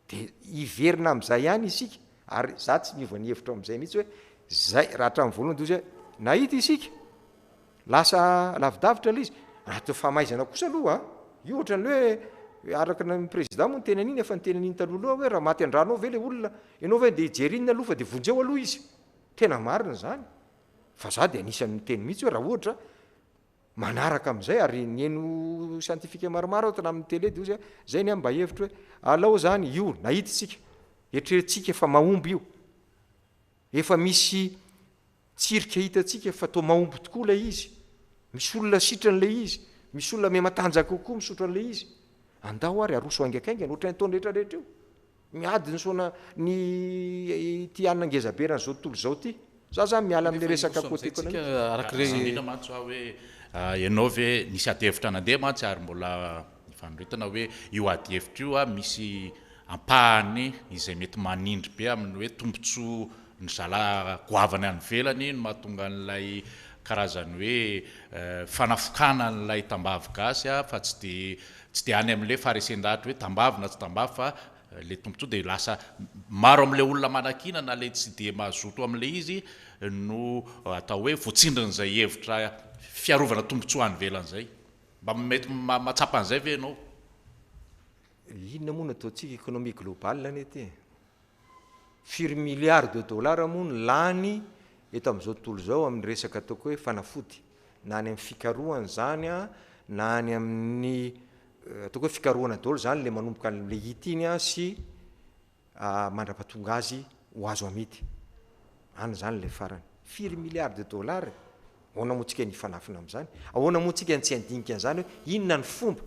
de iverina am'zay ihany isika ary za tsy miova ny hevitra am'zay mihitsy hoe zay raha hatramin'ny voalohany de ozy hoe nahita isika lasa lavidavitra le izy raha to famaizana kosa aloha io ohatran'le hoe araka ny président moa ny tena an'iny efa ny tena an'iny taloha hoe raha maty andrano ve le olona ianao ve de jerinina aloha fa de vonjeo aloha izy tena marina zany fa za de anisan'ny teny mihitsy hoe raha ohatra manaraka am'zay ary ny eno scientifique maromaro ao tana amin'ny télé de ozy zay ny mba hevitra hoe alao zany io nahita isika etreritsika efa mahomby io efa misy tsirika hitatsika fa to mahomby tokoa le izy misy olona sitran'le izy misy olona me matanjaka kokoa misotro an'le izy andao ary aroso aingakaingany ohatrany taony rehetrarehetra io miady ny sona ny ty anina ngezaberana zao tontolo zao ty za zany miala am'le resaka kotekonaina mantsy hoe ianao ve nisy ady hevitra nandeha mantsy ary mbola fanoretana hoe io ady hevitra io misy ampahany izay mety manindry be amin'ny hoe tombontsoa ny zala goavany any velany no mahatonga n'lay karazany hoe fanafokana n'lay tambavy gasy fa tsy de any am'le faresendahatra hoe tambavy na tsy tambavy fa le tombontsoa de lasa maro am'le olona manakina na le tsy de mahazoto am'le izy no atao hoe voatsindrin'zay hevitra fiarovana tombontsoa any velan'zay mba mety matsapa an'zay ve ianao inona moa nataontsika économie globale any ety firy milliard de dollars moa ny lany eto am'izao tontolo zao amin'ny resaka ataoko hoe fanafody na any amin'ny fikarohany zany na any amin'ny ataoko hoe fikarohana daholo zany le manomboka an'le hita iny sy mandrapatonga azy ho azo amidy any zany le farany firy milliard de dollars ahoana moatsika ny fanafina am'zany ahoana moatsika ny tsy andinika an'zany hoe inona ny fomba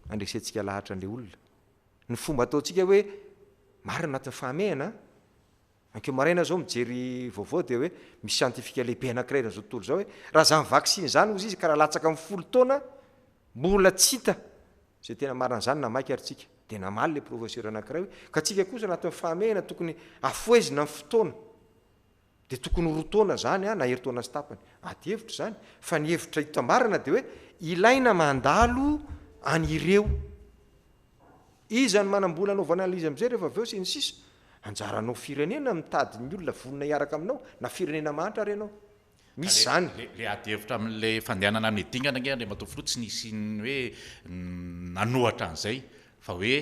andresentsika lahatra an'le olona ny fomba ataontsika hoe marina anatin'ny fahamehana ankeo maraina zao mijery vaovao de hoe misy scientifique lehibe anankiray zao tontolo zao hoe raha zany vaksiny zany ozy izy ka raha latsaka amin'ny 10 taona mbola tsy hita zay tena marina zany namaiky ary tsika de namaly le professeur anankiray hoe ka tsika kosa anatin'ny fahamehana tokony afoezina amin'ny fotoana de tokony roa taona zany na heritaona sy tapany ady hevitra zany fa ny hevitra hitamarina de hoe ilaina mandalo any ireo izany manambola anaovana an'izy am'zay rehefa aveo sy ny sisa anjaranao firenena mitady ny olona vonina hiaraka aminao na firenena mahatra ary ianao misy zany le ady hevitra amin'le fandehanana amin'ny dingana nge le matofilo tsy nisy ny hoe nanohatra an'izay fa hoe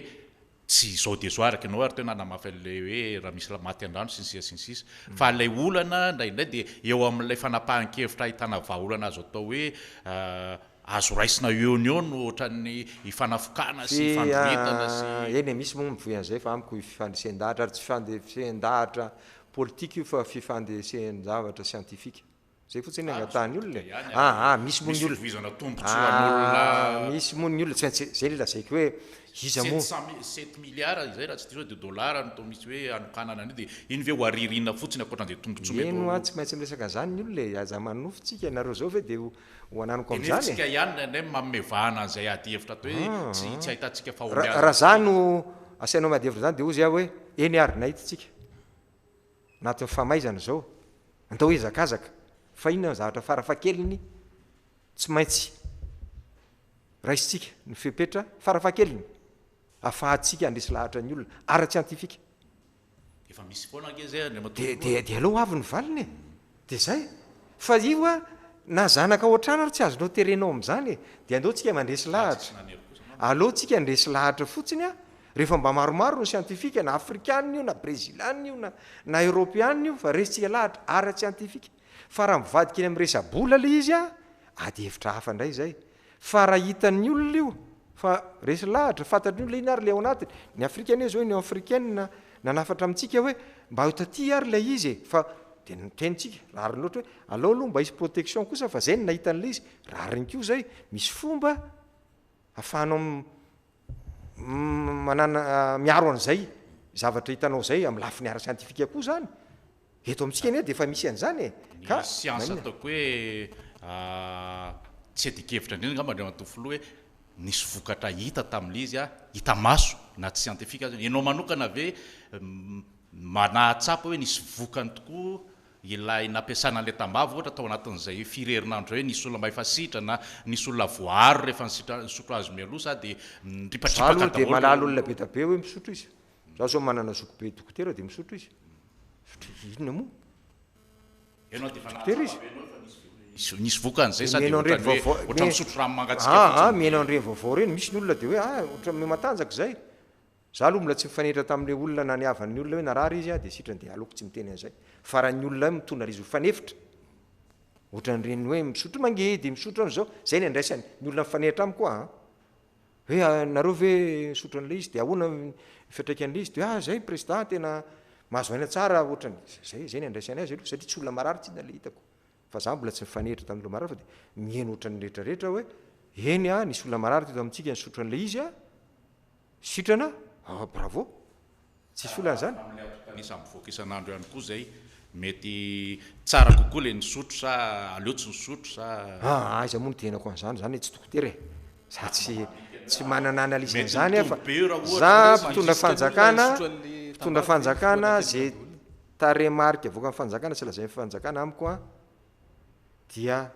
tsy zao de zao araka anao ary teo nanamafy le hoe raha misy maty andrano sinsisa fa lay olana ndraindray de eo amin'ilay fanapahan-kevitra ahitana vahaolana azo atao hoe azo raisina eo no ohatran'ny ifanafokana sy fandroetana sy eny misy moa mivoy an'izay fa amiko fifandresen-dahatra ary tsy fifandresen-dahatra politika io fa fifandresen-javatra scientifique zay fotsiny angatahany olona misy moa ny olona tombontsoa an'olona misy moa ny olona zay le lazaiky hoe iza moa 7 milliards izay raha tsy diso de dollara no to misy hoe anokanana an'io de iny ve ho aririnina fotsiny akoatran'izay tombontsoa eno a tsy maintsy miresaka zany ny olona aza manofotsika nareo zao ve de ho ananoko am'zany tsika ihany nay mamevahana an'izay ady hevitra to hoe tsy ahitantsika fahomiazana raha za no asainao ady hevitra zany de ozy ah hoe eny ary nahititsika anatin'ny famaizana zao andao hoe zakazaka fa inona zavatra farafakeliny tsy maintsy raisitsika ny fepetra farafakeliny afahatsika andresy lahatra ny olona ara-tsiantifika efa misy foana nge zay de aloha avy ny valiny de zay fa io a na zanaka oatrano ary tsy azonao terenao am'zany de andeo tsika mandresy lahatra aloha tsika andresy lahatra fotsiny a rehefa mba maromaro no scientifika na afrikana io na brezilana io na europeana io fa resitsika lahatra ara-tsiantifika fa raha mivadika eny am'resabola le izy a ady hevitra hafa ndray zay fa raha hitan'ny olona io fa resy lahatra fantatry ny olona iny ary le ao anatiny ny afrikana io zao ny afrikaine nanafatra amintsika hoe mba ho taty ary lay izy fa de nitenitsika rariny loatra hoe alao aloha mba isy protection kosa fa zay ny nahitan'le izy rariny ko zay misy fomba ahafahanao manana miaro an'izay zavatra hitanao zay amin'ny lafiny ara-siantifika koa zany eto amintsika eny de efa misy an'izany ka siansa ataoko hoe tsy adikevitra indrindra ngamba ndre matofilo hoe nisy vokatra hita tam'le izy a hita maso na tsy scientifika zany ianao manokana ve manahatsapa hoe nisy vokany tokoa ilay nampiasana an'le tambavy ohatra atao anatin'izay firerinandro hoe nisy olona mba efa sitrana nisy olona voaro rehefa nisotro azy mialoha sady ripatripaka de malala olona be tabe hoe misotro izy za so manana zoko be dokotera de misotro izy inona moa ianao de dokotera izy nisy vokan'izay sady ohatra misotro rano mangatsika mihainao an'ireny vaovao reny misy ny olona de hoe ohatra matanjaka zay za aloha mbola tsy mifanehitra tam'le olona na niavan'ny olona hoe narary izy a de sitrany de aloko tsy miteny an'izay fa raha ny olona mitondra rizy ho fanefitra ohatran'ireny hoe misotro mangedy misotro an'izao zay ny andraisany ny olona mifanehitra amiko koa hoe nareo ve misotro an'le izy de ahoana fiatraikan'le izy de zay président tena mahazo aina tsara ohatrany zay ny andraisany azy aloha satria tsy olona marary tsy na le hitako fa za mbola tsy mifanehitra tam'le marary fa de mihaino ohatran'ny rehetrarehetra hoe eny a nisy olona marary teto amintsika nisotro an'le izy a sitrana bravo tsisy olana zany nisy am'voaka isan'andro ihany koa zay mety tsara kokoa le nisotro sa aleo tsy nisotro sa aiza moa no tenako an'izany zany tsy dokotera za tsy manana analyse an'izany fa za mpitondra fanjakana zay taremarika avoaka ny fanjakana tsy lazay fanjakana amiko a dia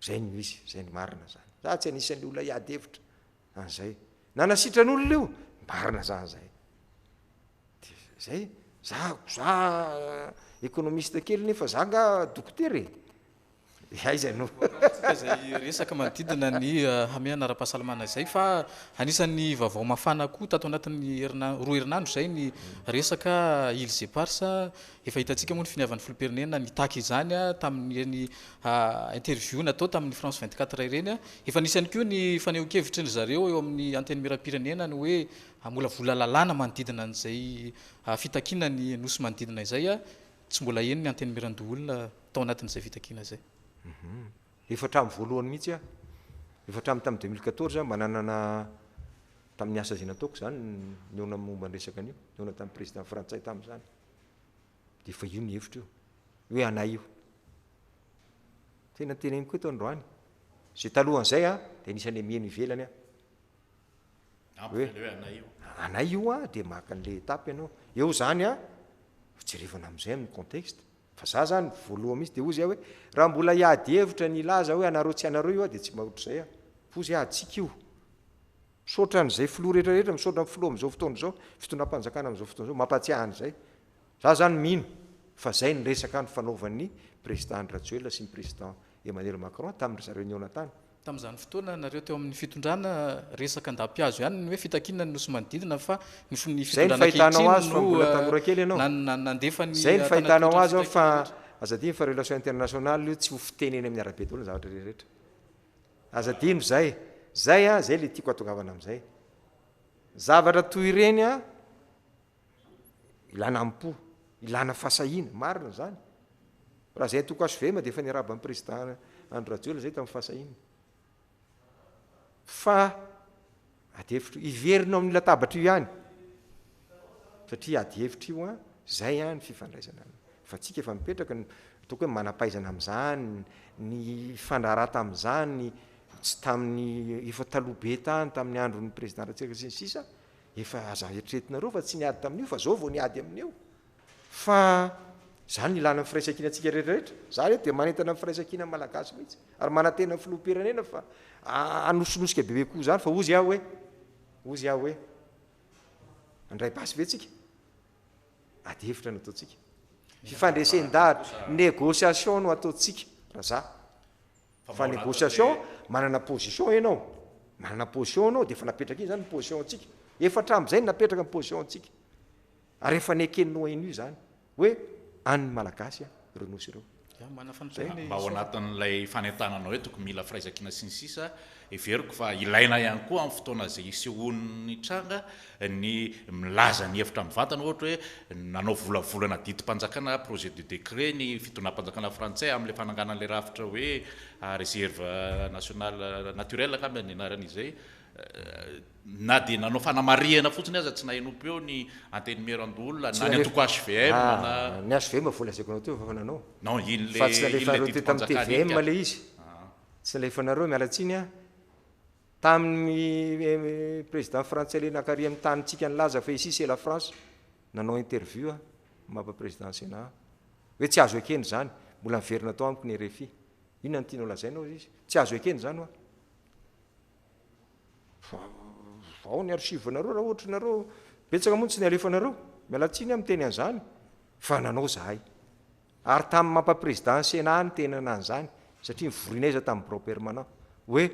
zay ny misy zay ny marina zany za tsy anisan'le olona hiady hevitra an'izay na nasitran'olona io marina zany zay zay za économiste kely nefa za nga dokotera aiza no zay resaka manodidina ny hamiana ara-pahasalamana zay fa anisan'ny vaovao mafana koa tato anatin'ny roa herinandro zay ny resaka Ilse Parsa efa hitantsika moa ny finiavan'ny filoham-pirenena nitaky izany a tamin'ny interview natao tamin'ny France 24 ireny a efa nisany koa ny faneho-kevitra ny zareo eo amin'ny anteny miram-pirenena ny hoe mbola vola lalàna manodidina an'izay fitakina ny nosy manodidina izay a tsy mbola eny ny anteny mirandoolona tao anatin'izay fitakina zay efa hatramy voalohany mihitsy a efa hatramy tamin'ny 2014 mananana tamin'ny asa zay nataoko zany niona momba ny resaka an'io niona tamin'ny président frantsay tamin'izany de efa io ny hevitra io hoe anay io tena teneny koa eto androany zay talohan'izay a de nisan'le mihaino ivelany a hoe anay io a de maka an'le etape ianao eo zany a jerevana am'izay amin'ny contexte fa za zany voaloha misy de ozy a hoe raha mbola hiady hevitra ny laza hoe anareo tsy anareo io a de tsy mahotra zay a fozy adsika io misaotra n'izay filoha rehetrarehetra misaotra ny filoha am'izao fotoana zao fitondram-panjakana am'izao fotoana zao mampatsiahany zay za zany mino fa zay ny resaka ny fanaovan'ny président Rajoelina sy ny président Emmanuel Macron tamin'ny réunion tany. Tamin'izany fotoana nareo teo amin'ny fitondrana resaka andapiazo ihany ny hoe fitakinana nosy manodidina fa ny zay ny fahitanao azy fa mbola tanora kely ianao. Nandefa ny zay ny fahitanao azy ao fa azadino fa relation internationale io tsy ho fiteneny amin'ny arabe daholo ny zavatra rehetra. Azadino zay zay le tiako atongavana amin'izay. Zavatra toy ireny ilana ampo, ilana fasahina, marina zany. Raha zay toko aso vema dia efa niaraba amin'ny président Andry Rajoelina zay tamin'ny fasahina. Fa adihevitra iverinao amin'ny latabatra io ihany. Satria adihevitra io zay ny fifandraisana. Fa tsika efa mipetraka toko hoe manampaizana amin'izany, ny fandrahara tamin'izany, tsy tamin'ny efa taloha be tany tamin'ny andron'ny président Rajoelina sy ny sisa, efa aza eritreretinareo fa tsy niady tamin'io fa zao vao niady amin'io. Fa zany ilana amin'ny firaisan-kina antsika rehetrarehetra. Zany dia manentana amin'ny firaisan-kina malagasy mihitsy. Ary manantena amin'ny filoham-pirenena fa anosonosika bebe koa zany fa ozy aho hoe andray basy ve tsika? Adihevitra no ataontsika. Fifandresen-dahatra, négociation no ataontsika raha za. Fa négociation manana position ianao. Manana position anao dia efa napetraka iny zany ny position antsika. Efa hatramin'izay napetraka ny position antsika. Ary efa nekenino iny io zany hoe any malagasy renosy ireo. Mba ao anatin'ilay fanentanana hoe toko mila firaisan-kina sy ny sisa, everiko fa ilaina ihany koa amin'ny fotoana izay isehoan'ny tranga ny milaza ny hevitra amin'ny vatana ohatra hoe nanao volavolana didim-panjakana projet de décret ny fitonam-panjakana frantsay amin'ilay fananganan'ilay rafitra hoe réserve nationale naturelle ka ny anaran'izay. Na dia nanao fanamarihana fotsiny aza tsy nahenompo eo ny anteny Merandolona na ny atoko HVM na ny HVM volazaiko anao teo fa nanao. Non, fa tsy nalefanareo teo tamin'ny TVM le izy. Tsy nalefanareo mialatsiny tamin'ny président frantsay le nakary amin'ny tanyntsika nilaza fa ici c'est la France nanao interview mapa président Sénat hoe tsy azo ekeny zany mbola miverina tao amiko ny RFI. Inona ny tianao lazainao izy? Tsy azo ekeny zany ao ny archive-nareo raha ohatra nareo betsaka moa tsy ny alefanareo mialatsiny amin'ny teny an'izany fa nanao zahay. Ary tamin'ny mapa-président Sénat ny tenana an'izany satria mivorinaiza tamin'ny Braun permanent hoe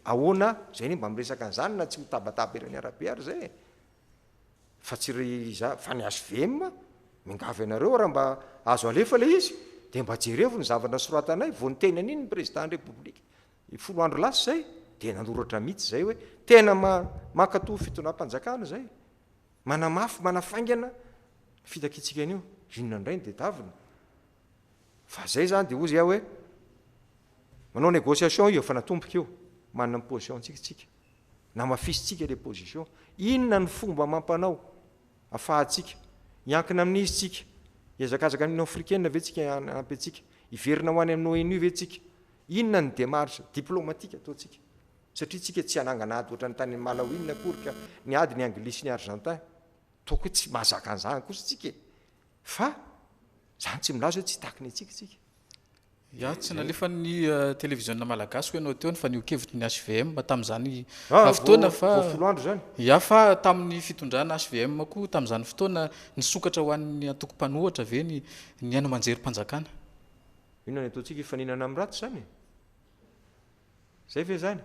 ahoana zay ny mba miresaka an'izany na tsy ho tabataba erany arabe ary zay. Fa tsy fa ny HVM mingavy anareo raha mba azo alefa le izy dia mba jerevo ny zavatra soratanay vao ny tenany iny ny président ny république 10 andro lasa zay dia nanoratra mihitsy zay hoe tena makatò fitonam-panjakana zay manamafy manafaingana fitakitsika an'io inona indray ny dedavina. Fa zay zany dia ozy hoe manao négociation io efa natomboka io manana ny position antsikatsika na mafisitsika le position inona ny fomba mampanao afahatsika iankina amin'izy tsika iazakazaka amin'ny Union africaine ve tsika ampy atsika iverina ho any amin'ny ONU ve tsika inona ny démarche diplomatique ataontsika satria tsika tsy anangana ady ohatra ny tany Malawi akory ka ny ady ny anglisy ny argentin toko hoe tsy mahazaka an'izany kosa tsika fa zany tsy milaza hoe tsy takiny atsika tsika. Ya tsy nalefa ny télévision malagasy hoe anao teo fa niokevitry ny HVM tamin'izany fotoana fa andro zany. Ya fa tamin'ny fitondrana HVM koa tamin'izany fotoana nisokatra ho an'ny atoko mpanohatra ve ny aino manjery mpanjakana. Inona ny ataontsika ifaninana amin'ny ratsy zany zay ve zany.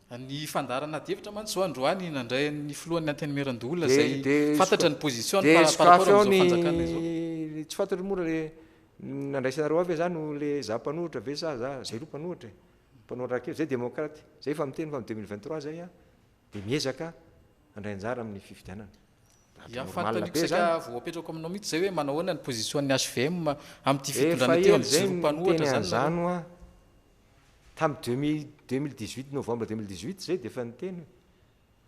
Ny fandarana devitra mantsy zao androany nandray ny filohan'ny anteny Merandolona zay fantatra ny position par rapport amin'izao fanjakana izao. Tsy fantatra mora le nandraisanareo avy zany le za mpanohitra ve sa za zay ro mpanohitra kely zay démocrate zay fa miteny fa 2023 zay dia miezaka andray anjara amin'ny fifidianana. Ya fantanitsika vao apetrako aminao mihitsy zay hoe manao ahoana ny position ny HVM amin'ity fitondrana teo amin'ny jiro mpanohitra zany tamin'ny 2018 novembre 2018 zay dia efa niteny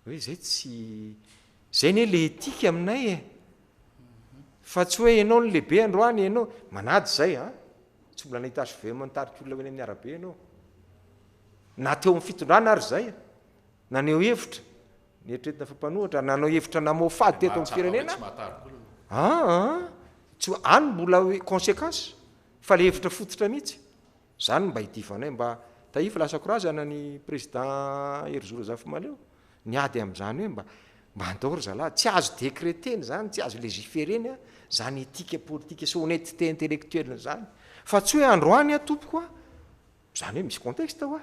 hoe zay tsy zay ne le etika aminay fa tsy hoe ianao ny lehibe androany ianao manady zay tsy mbola nahita HVM nitarika olona hoe amin'ny arabe ianao na teo amin'ny fitondrana ary zay naneo hevitra nieritretina fampanohatra nanao hevitra namofady teto amin'ny firenena tsy any mbola hoe conséquence fa le hevitra fototra mihitsy zany mba hidivanay mba taify lasa korazana ny président Erzoro Zafimaleo niady amin'izany hoe mba mba antaory zalahy tsy azo décréteny zany tsy azo légiféreny a zany éthique politique sy honnêteté intellectuelle zany fa tsy hoe androany a tompoko a zany hoe misy contexte hoa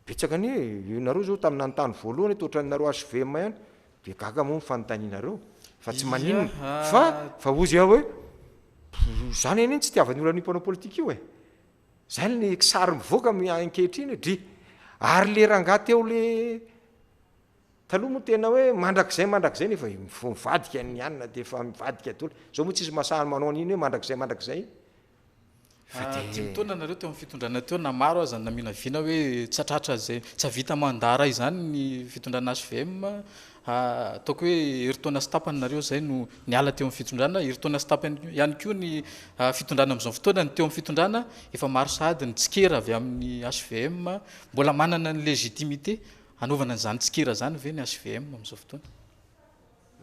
betsaka ny hoe nareo zao tamin'ny anontany voalohany toatranareo HVM ihany de gaga moa mifanontanianareo fa tsy maninona fa ozy aho hoe zany eny tsy tiavany olona nimpanao politika io e zany ny sary mivoaka ankehitriny dry ary le rangaha teo le taloha moa tena hoe mandrakizay nefa mivadika ny anina de efa mivadika dolo zao moa tsisy masahany manao an'iny hoe mandrakizay tymtaona nareo teo amin'ny fitondrana teo na maro azany naminavina hoe tsatratra zay tsy vita mandara izany ny fitondrana HVM ataoko hoe heritaona sy tapany nareo zay no niala teo amin'ny fitondrana heritaona sy tapany ihany koa ny fitondrana amin'izao fotoana ny teo amin'ny fitondrana efa maro sady ny tsikera avy amin'ny HVM mbola manana ny légitimité anaovana n'izany tsikera zany ve ny HVM amin'izao fotoana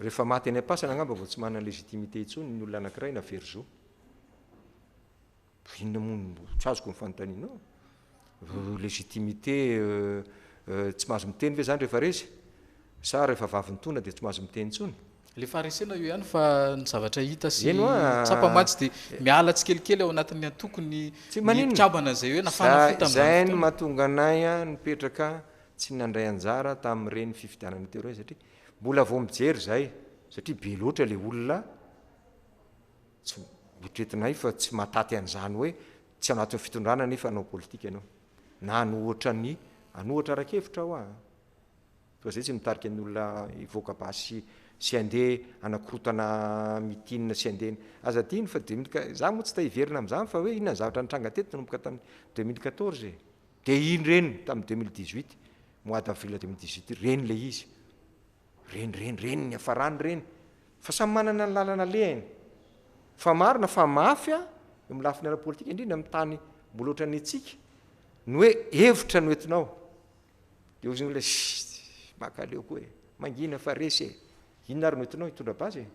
rehefa maty any am-pasana angamba vao tsy manana légitimité intsony ny olona anankiray na Verzo inona mono tsy azoko mifanontanianao légitimité tsy mahazo miteny ve zany rehefa resy sa rehefa vavintona de tsy mahazo miteny intsony le faharesena io ihany fa ny zavatra hita sy tsapamatsy de miala tsy kelikely ao anatin'ny atokony mikabana zay hoe nafanafotazay no mahatonga anay a nipetraka tsy nandray anjara tamin'ireny fifidianana teo reny satria mbola vao mijery zay satria be loatra le olona tsy mitretinay fa tsy mataty an'izany hoe tsy anatin'ny fitondrana nefa anao politika ianao na anohatra rakevitra aho fa zay tsy mitarika ny olona ivoaka basy sy andeha anakorotana mitinina sy andeha aza diny fa za moa tsy tahiverina amin'izany fa hoe inona ny zavatra nitranga teto nanomboka tamin'ny 2014 de iny reny tamin'ny 2018 mois d'avril 2018 reny le izy reny ny afarany reny fa samy manana ny lalana lehany fa marina fa mafy a milafiny ara politika indrindra amin'ny tany mbola ohatrany atsika ny hoe hevitra no entinao de ozy le makaleo koa e mangina fa resy e inona ary no entinao hitondra basy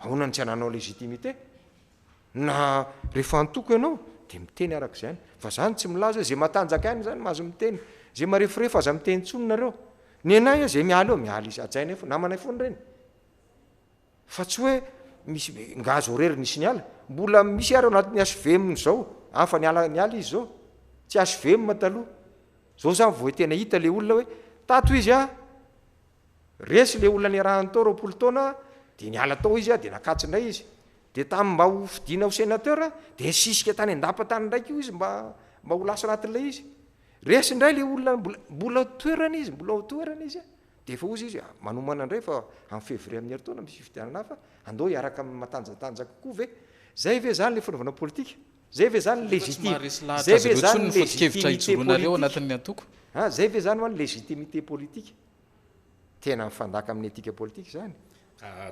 ahona ny tsy ananao légitimité na rehefa antoko ianao de miteny arak'izany fa zany tsy milaza zay matanjaka ihany zany mahazo miteny zay marefirefa aza miteny tsony nareo ny anay zay miala eo miala izy ajaina fo namanay fony reny fa tsy hoe misy ngazo rery nisy ny ala mbola misy ary anatin'ny HVM zao afa niala izy zao tsy HVM taloha zao zany vao tena hita le olona hoe tato izy resy le olona niarahany tao roapolo taona de niala tao izy de nakatsindray izy de tamin'ny mba ho fidina ho sénateur de sisika tany andapa tany ndraiky io izy mba ho lasa anatin'ilay izy resy indray le olona mbola toerana izy mbola ho toerana izy de efa ozy izy manomana indray fa amin'ny février amin'ny heritaona misy fifidianana hafa andao hiaraka amin'ny matanjatanjaka koa ve zay ve zany le fanaovana politika zay ve zany légitimité zay ve zany légitimité politique tena mifandaka amin'ny éthique politique zany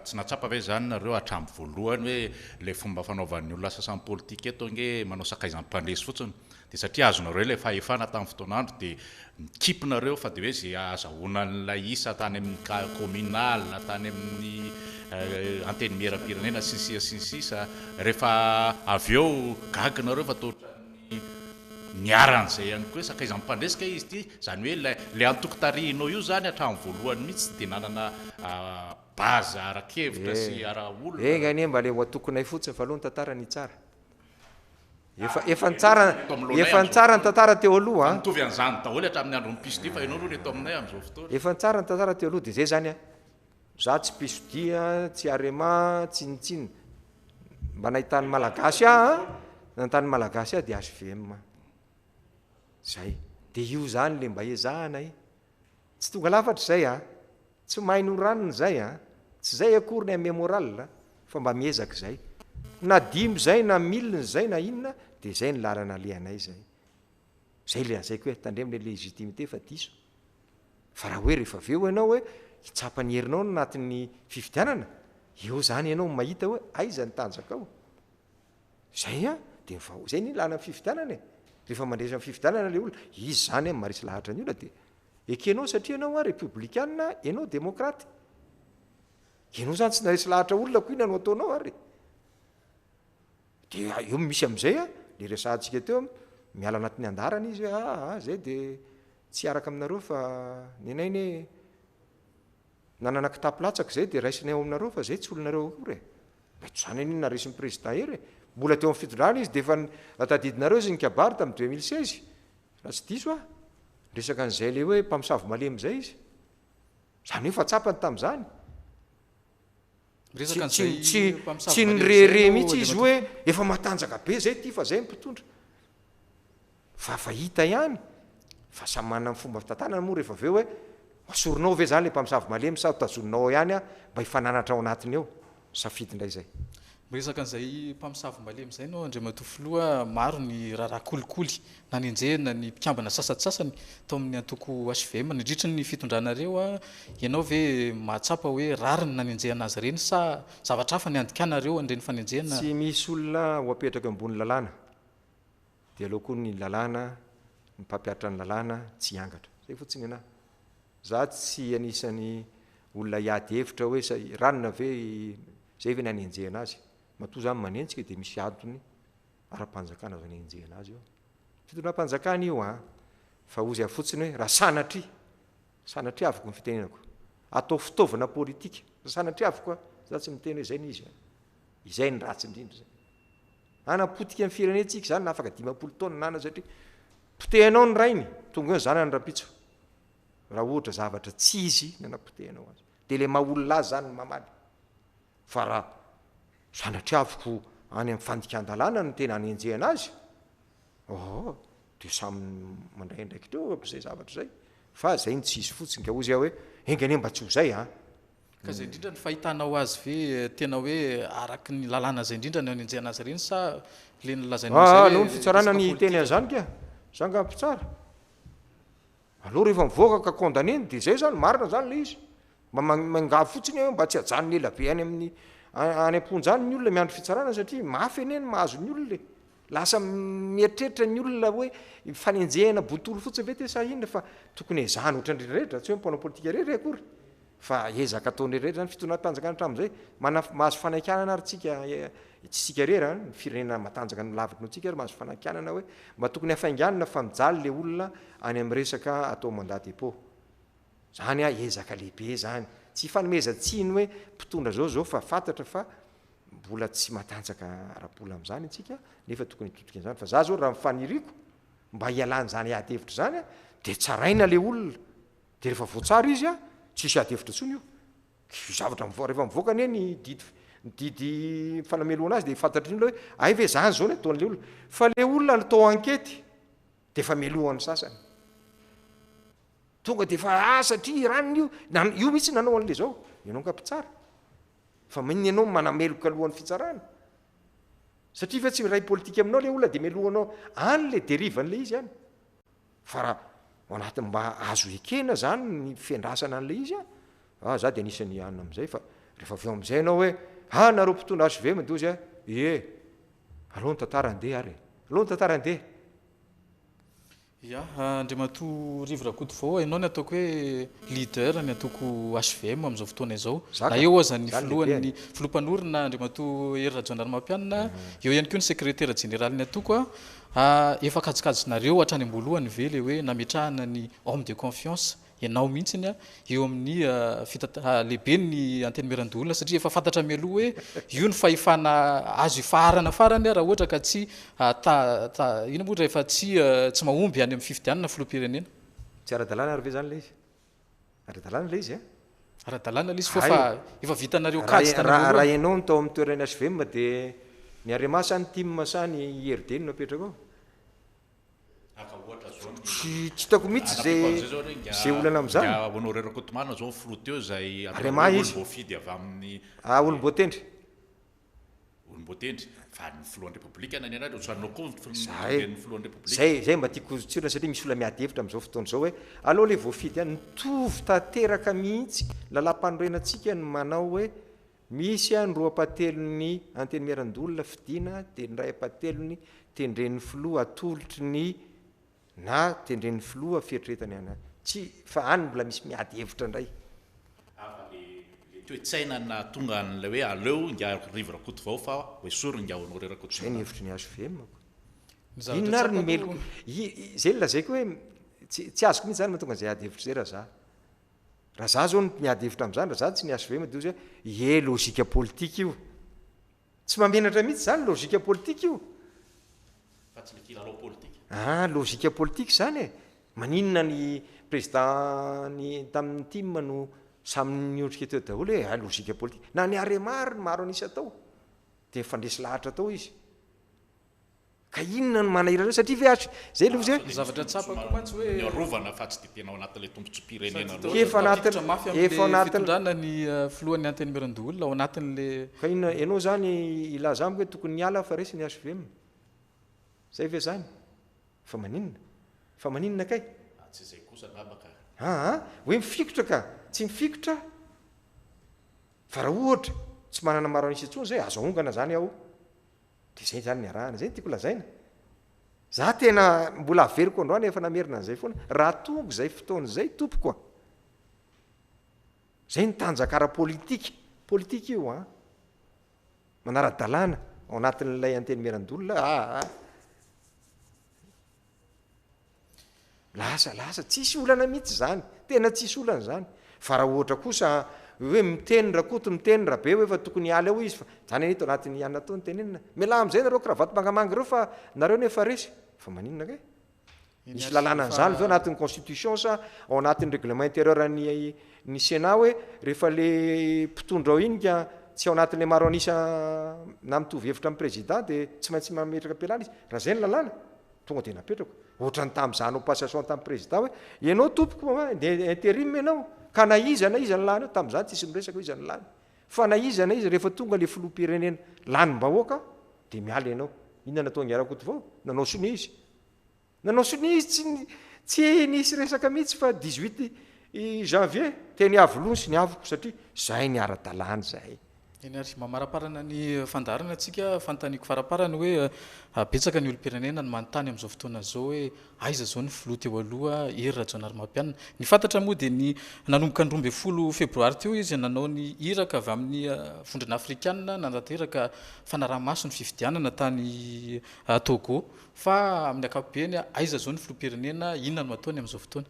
tsy natsapa ve zany nareo hatramy voalohany hoe le fomba fanaovan'ny olona sasan'ny politika eto nge manao sakaizam-pandresy fotsiny de satria azonareo le fahefana tamin'ny fotoanandro de mikipinareo fa de hoe zay azahoanan'ilay isa tany amin'ny communal tany amin'ny anteny miera-pirenena sisa rehefa avy eo gaginareo fa totrany niaran'izay ihany koa hoe sakaizam-pandresika izy ty zany hoe le antokotarihinao io zany hatramy voalohany mihitsy de nanana bazy arakevitra sy ara-olona engany mba le ho atokonay fotsiny fa aloha ny tantara ny tsara efa ny tsara ny tantara teo aloha mitovy an'izany daholo hatramin'ny andro nypisodi fa ianao aloha eto aminay amin'izao fotoana efa ny tsara ny tantara teo aloha de zay zany za tsy pisodia tsy arema tsinitsiny mba nahitany malagasy nahitany malagasy de HVM zay de io zany le mba ezahanay tsy tonga lafatra zay tsy mahay noranony zay tsy zay akory ny ame moral fa mba miezaka zay na dimy zay na miliny zay na inona de zay ny lalana lehanay zay le azaiko hoe tandremina légitimité fa diso fa raha hoe rehefa aveo ianao hoe hitsapany herinao no anatin'ny fifidianana eo zany ianao mahita hoe aiza ny tanjaka ao zay de zay ny lana fifidianana rehefa mandresa ny fifidianana le olona izy zany marisy lahatra ny olona de ekenao satria ianao républicaine ianao démocrate ianao zany tsy naresy lahatra olona ko ina no ataonao ary de eo misy am'izay le resahantsika teo miala anatin'ny andarana izy hoe zay de tsy araka aminareo fa ny anay ne nanana kitapilatsaka zay dia raisina eo aminareo fa zay tsy olonareo akory mety zany anina resin'ny président ery mbola teo amin'ny fitondrana izy dia efa tadidinareo izy ny kabary tamin'ny 2016 raha tsy diso resaka an'izay le hoe mpamosavy malemy zay izy zany hoe fa tsapany tamin'izany tsy nyrere mihitsy izy hoe efa matanjaka be zay ty fa zay mpitondra fa hita ihany fa samy manana fomba fitantanana moa rehefa aveo hoe asorinao ve zany le mpamosavy malemy sa tazoninao ihany mba hifananatra ao anatiny eo safidy indray zay miresaka an'izay mpamosavy malemy zay no andriamatofiloa maro ny raharaha kolikoly nanenjehana ny mpikambana sasatsasany tao amin'ny antoko HVM nindritra ny fitondranareo ianao ve mahatsapa hoe rariny nanenjehana azy reny sa zavatra hafa ny andikanareo an'ireny fanenjehana tsy misy olona ho apetraka ambony lalàna dia aleo koa ny lalàna ny mpampiatra ny lalàna tsy hiangatra zay fotsiny anahy za tsy anisany olona hiady hevitra hoe ranona ve zay ve nanenjehana azy matoa zany manentsika dia misy adony ara-panjakana azo nanenjehana azy eo fitondram-panjakana io fa ozy fotsiny hoe raha sanatry avoko ny fitenenako atao fitaovana politika sanatry avoko za tsy miteny hoe zay ny izy izay ny ratsy indrindra zay anapotika amin'ny firenentsika zany na afaka 10 taona nana satria potehinao ny rainy tonga eo zany ny rapitso raha ohatra zavatra tsy izy nanapotehinao azy dia le mahaolona azy zany mamaly fa raha sanatry avoko any amin'ny fandikan-dalàna no tena hanenjehana azy dia samy mandray ndraikitreo zay zavatra zay fa zay ny tsy izy fotsiny ka ozy hoe engane mba tsy ho zay ka zay indrindra ny fahitanao azy ve tena hoe araky ny lalàna zay indrindra ny hanenjehana azy reny sa le nylazanno ny fitsarana ny teny an'izany ka zangampitsara aloha rehefa mivoaka ka condamneny dia zay zany marina zany le izy mba mangavo fotsiny hoe mba tsy hajanony ela be any amin'ny any amponjany ny olona miandro fitsarana satria mafy eneny mahazo ny olona lasa mieritreritra ny olona hoe fanenjehana botolo fotsiny ve te sahinona fa tokony ezany ohatran'rehetra tsy hoe mpanao politika rehetra akory fa ezaka ataony rehetra zany fitondram-panjakana hatram'izay mahazo fanankanana ary tsika tsika rera ny firenena matanjaka ny lavitra no tsika ary mahazo fanankanana hoe mba tokony hafainganina fa mijaly le olona any amin'ny resaka atao mandat dépôt zany ezaka lehibe zany tsy fanomezantsiny hoe mpitondra zao fa fantatra fa mbola tsy matanjaka arabola am'zany atsika nefa tokony hitotoka an'izany fa za zao raha mifaniriko mba hialany zany ady hevitra zany dia tsaraina le olona dia rehefa voatsara izy tsisy ady hevitra tsony io zavatra rehefa mivoaka anie ny didy fanameloana azy dia fantatry ny olona hoe ay ve zany zao ny ataon'le olona fa le olona natao ankety dia efa melohany sasany tonga dia fa satria raniny io mihitsy nanao an'le zao ianao nkapitsara fa miny ianao manameloka alohan'ny fitsarana satria fa tsy ray politika aminao le olona dia melohanao any le derivan'le izy any fa raha anaty mba azo ekena zany ny fiandrasana an'le izy za dia anisany anina am'izay fa rehefa aveo am'izay ianao hoe nareo mpitondra HVM dozy aloha ny tantara andeha ary aloha ny tantara andeha ya andriamatoa rivrakoto vao ianao ny ataoko hoe leader ny ataoko HVM amin'izao fotoana izao na eo azany filohan'ny filompanorina andriamatoa Hery Rajaonarimampianina eo ihany koa ny secrétaire général ny ataoko efa kajikajinareo hatrany ambolohany ve le hoe nametrahana ny homme de confiance ianao mihitsiny eo amin'ny lehibe ny anteny Mirandoholona satria efa fantatra mialoha hoe io ny fahefana azo ifarana farany raha ohatra ka tsy ina moa rehefa tsy mahomby any amin'ny fifidianana filoam-pirenena tsy ara-dalàna ary ve zany le izy ara-dalàna le izy ara-dalàna le izy fa efa vitanareo kajiraha ianao ny tao amin'ny toerana HVM dia ny aremasa ny tim sa ny IRD no apetraka tsy hitako mihitsy zay olana am'zany honorerakotomana zao flot eo zay voafidy avy amin'ny olom-boatendry olom-boatendry fa ny filohan'ny repoblika nany anao sanao koa ny filohan'ny repoblika zay mba tiako tsirona satria misy olona miady hevitra am'izao fotoana zao hoe aloha le voafidy any nitovy tanteraka mihitsy lalam-panorenantsika ny manao hoe misy ny roapatelony anteny Mirandoholona fidiana dia ny ray apatelony tendren'ny filoha atolotry ny na tendren'ny filoha fieritrretany ana tsy fa any mbola misy miady hevitra indray toe-tsaina na tonga an'la hoe aleo nga rivrakoto vao fa hoe sory nga honorerakoto zay ny hevitry ny HVM inona ary ny melo zay lazaiko hoe tsy azoko mihitsy zany mahatonga zay ady hevitra zay raha raha za zao miady hevitra am'zany raha za tsy niasy ve madi zay e logika politika io tsy mamenatra mihitsy zany logika politika io logika politika zany e maninona ny président ny tamin'ny tim no samyny ondrika teo daholo hoe logika politika na ny aremary ny maro anisy atao de fandresy lahatra atao izy ka inona no manahirana satria veatry zay lo zay zavatra tsapako mantsy hoe rovana fa tsy de tena ao anatin'le tombotsom-pirenena efa anatindrana ny filohan'ny anteny mirandoolona ao anatin'le ka inona ianao zany ilaza amiko hoe tokony niala fa resy ny aso vemina zay ve zany fa maninona kay tsy zay kosa nabaka hoe mifikotra ka tsy mifikotra fa raha ohatra tsy manana maro anisy antsony zay azo ongana zany aho de zay zany niarahana zay tiako lazaina za tena mbola averiko androany efa namerina an'izay foana raha tongo zay fotoana zay tompokoa zay nitanjakara politika io manara-dalàna ao anatin'lay anteny merandolona lasa tsisy olana mihitsy zany tena tsisy olana zany fa raha ohatra kosa hoe miteny rakoto miteny raha be hoe fa tokony ala ao izy fa zany anito anatin'ny anina tao ny tenenina mila am'izay nareo kravaty mangamanga reo fa nareo nefa resy fa maninona kay misy lalànan'zany zao anatin'ny constitution sa ao anatin'ny règlement intérieur ny sénat hoe rehefa le mpitondra ao iny ka tsy ao anatin'le maro anisa na mitovy hevitra amin'ny président de tsy maintsy mametraka ampialana izy raha zay ny lalàna tonga de napetrako ohatra ny tam'zany o passation tamin'ny président hoe ianao tompoko de intérim ianao ka na iza ny lany eo tam'zany tsisy miresaka ho iza ny lany fa na iza izy rehefa tonga le filoam-pirenena lanymbahoaka de miala ianao inona natao niarakoto vao nanao sony izy tsy nisy resaka mihitsy fa 18 janvier teny avoloany sy ny avoko satria zay ny ara-dalàny zay eny ary mamaraparana ny fandarana atsika fantaniko faraparana hoe betsaka ny olo-pirenena ny manontany am'izao fotoana zao hoe aiza zao ny filoha teo aloha ira jonary mampianina ny fantatra moa de ny nanomboka ny 12 febroary teo izy nanao ny iraka avy amin'ny vondrona afrikanina nandateraka fanaraha-maso ny fifidianana tany Togo fa amin'ny akapobeany aiza zao ny filoha-pirenena inona no ataony am'izao fotoana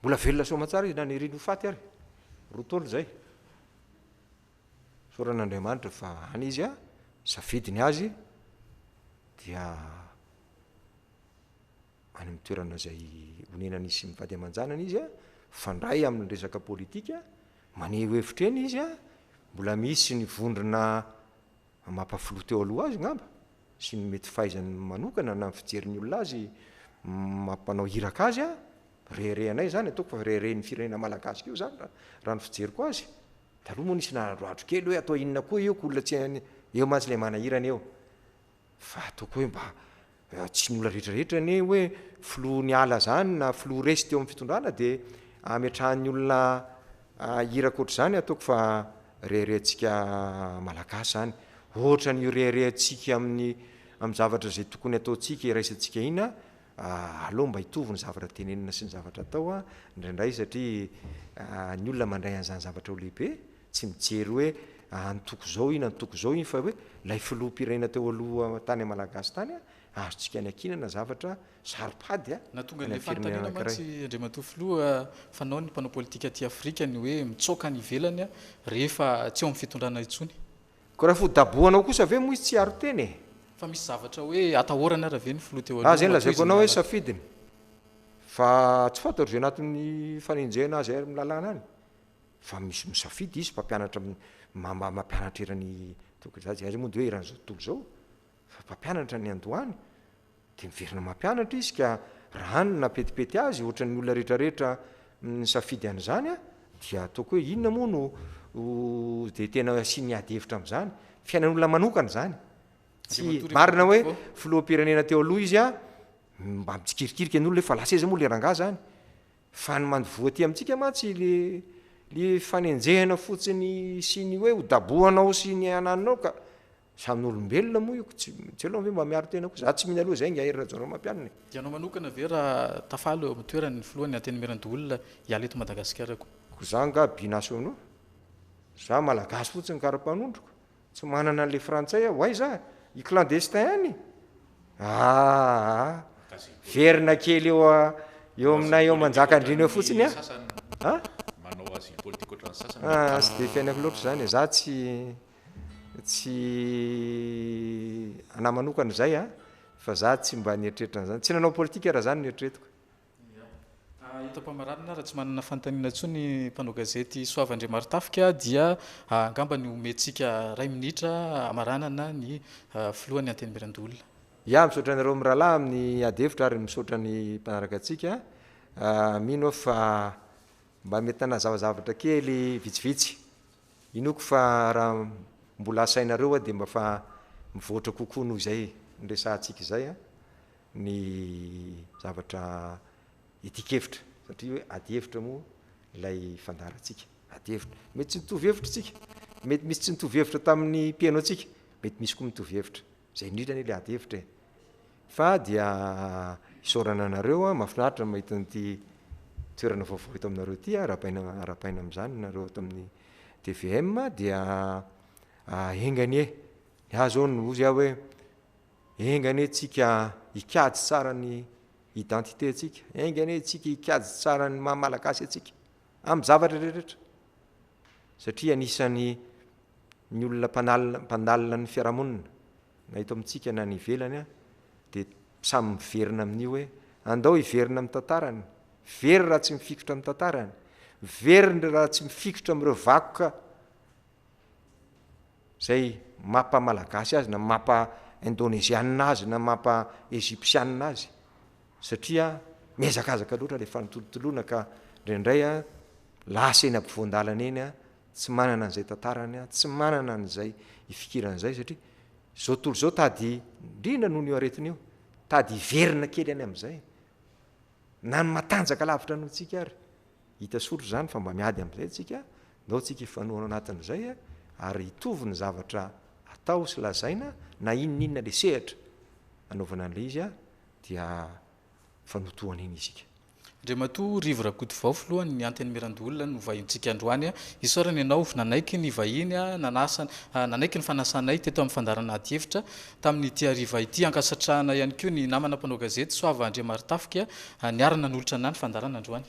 mbola velona somatsara izy na ny rino faty ary rotolo zay soran'Andriamanitra fa any izy safidiny azy dia any amin'ny toerana zay onenany sy mivady aman-janany izy fandray amin'ny resaka politika maneho hevitra eny izy mbola misy ny vondrona mampafiloha teo aloha azy ngamba sy ny mety fahaizany manokana na fijeriny olona azy mampanao hiraka azy reherehanay zany ataoko fa reheren'ny firenena malagasy io zany raha ny fijeriko azy taloha moa nisy naroatro kely hoe atao inona koa io olona tsy eo mantsy le manahirana eo fa ataoko hoe mba tsy ny olona rehetrarehetra ne hoe filoha ny ala zany na filoha resy teo amin'ny fitondrana de ametrahan'ny olona hiraka oatra zany ataoko fa reherentsika malagasy zany ohatra ny reherentsika amin'ny zavatra zay tokony ataotsika iraisantsika ina aloha mba hitovy ny zavatra tenenina sy ny zavatra atao indraindray satria ny olona mandray an'izany zavatra ho lehibe tsy mijery hoe nytoko zao ina nytoko zao iny fa hoe lay filoha-pirenena teo aloha tany malagasy tany azotsika ny akinana zavatra saripady na tonga le fanontaniana mantsy andriamatoa filoha fanao ny mpanao politika aty Afrika ny hoe mitsoka ny ivelany rehefa tsy eo amin'ny fitondrana intsony ko raha fodaboanao kosa ve moa izy tsy aro teny fa misy zavatra hoe atahorana ara ve ny filoha teo aloha zay lazaiko anao hoe safidiny fa tsy fantatro zay anatin'ny fanenjehana azy ary milalàna any fa misy misafidy izy mpampianatra mampianatra erany tokony azy moa de hoe eran'izao tontolo zao fa mpampianatra ny andohany de miverina mampianatra izy ka raha any napetipety azy ohatra ny olona rehetrarehetra misafidy an'izany dia ataoko hoe inona moa no de tena sy niady hevitra am'zany fiainan'olona manokana zany tsy marina hoe filoha-pirenena teo aloha izy mba mitsikirikirika ny olona fa laseza moa le rangah zany fa ny mandovoa aty amintsika mantsy le fanenjehana fotsiny sy ny hoe hodaboanao sy ny ananinao ka samy'olombelona moa io tsy aloha hoe mba miaro tena koa za tsy mihina aloha zay ngaherina jaonao mampianina dia anao manokana ve raha tafaly eo amin'ny toerany filohany anteny mirandoolona hiala eto Madagasikara ko za nga binaso aminao za malagasy fotsiny karapanondroko tsy manana an'le frantsay hoay za i clandestin any verina kely eo aminay eo manjaka andrina eo fotsiny manao asile politique ohatran'ny sasany sy de fiainako loatra zany za tsy ana manokana zay a fa za tsy mba nietreritran'zany tsy nanao politika raha zany nietretiko hita-pamaranina raha tsy manana fanontaniana ntsony mpanao gazety Soavandre Martafika dia angamba ny omentsika 2 minitra amaranana ny filohan'ny anteny Mirandolona. Ya misaotra anareo mirahalahy amin'ny adevitra ary misaotra ny mpanaraka atsika mino fa mba metana zavazavatra kely vitsivitsy inoko fa raha mbola asainareo de mba fa mivoatra kokoa noho izay nresahantsika izay ny zavatra etikevitra satria hoe adevitra moa ilay fandarantsika adevitra mety tsy nitovy hevitra tsika mety misy tsy nitovy hevitra tamin'ny mpiaino atsika mety misy koa mitovy hevitra zay indrindra ny le adevitra fa dia isaorana anareo mahafinaritra mahita nyty toerana vaovao eto aminareo ty arapaina am'izany nareo eto amin'ny TVM dia enganie ny azao ny ozy aho hoe enganie tsika ikady tsara ny identité atsika enganie tsika ikady tsara ny mahamalakasy atsika amin'ny zavatra rehetrarehetra satria anisany ny olona mpandalina ny fiarahamonina na ito amintsika na ny ivelany de samy miverina amin'io hoe andao iverina amin'ny tantarany very raha tsy mifikitra amin'ny tantarany very raha tsy mifikitra amin'ireo vakoka zay mapa malagasy azy na mapa indonésianina azy na mapa égyptianina azy satria miazakazaka loatra le fanontolotoloana ka ndraindray lasa eny ampivoandalana eny tsy manana an'izay tantarany tsy manana an'izay ifikiran'izay satria zao tolo zao tady indrindra noho nyo aretin'io tady iverina kely any am'izay na ny matanjaka lavitra noho tsika ary hita sorotro zany fa mba miady am'izay tsika ndao tsika ifanoana anatin'izay ary hitovy ny zavatra atao sy lazaina na inoninona le sehatra anaovana an'le izy dia fanotoana iny isika Andriamatoa Rivo Rakotovao filohan'ny anteny Mirandolona no vahintsika androany isaorany ianao nanaiky ny vahiny nanaiky ny fanasanay teto amin'ny fandarana adevitra tamin'ny ity hariva ity ankasatrahana ihany koa ny namana mpanao gazety Soavandre Martafika niarana n'olotra anany fandarana androany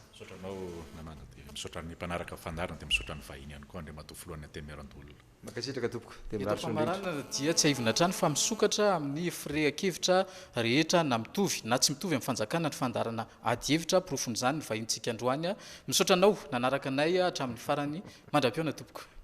misotranao namana de misaotra ny mpanaraka fandarana de misaotra ny vahiny ihany koa Andriamatoa filohan'ny anteny Mirandolona makasitraka tompoko de hita-pamaranana dia tsy ahivina trano fa misokatra amin'ny firehakevitra rehetra na mitovy na tsy mitovy amin'ny fanjakana ny fandarana adevitra profon'izany ny vahintsika androany misaotra anao nanaraka anay hatramin'ny farany mandram-piona tompoko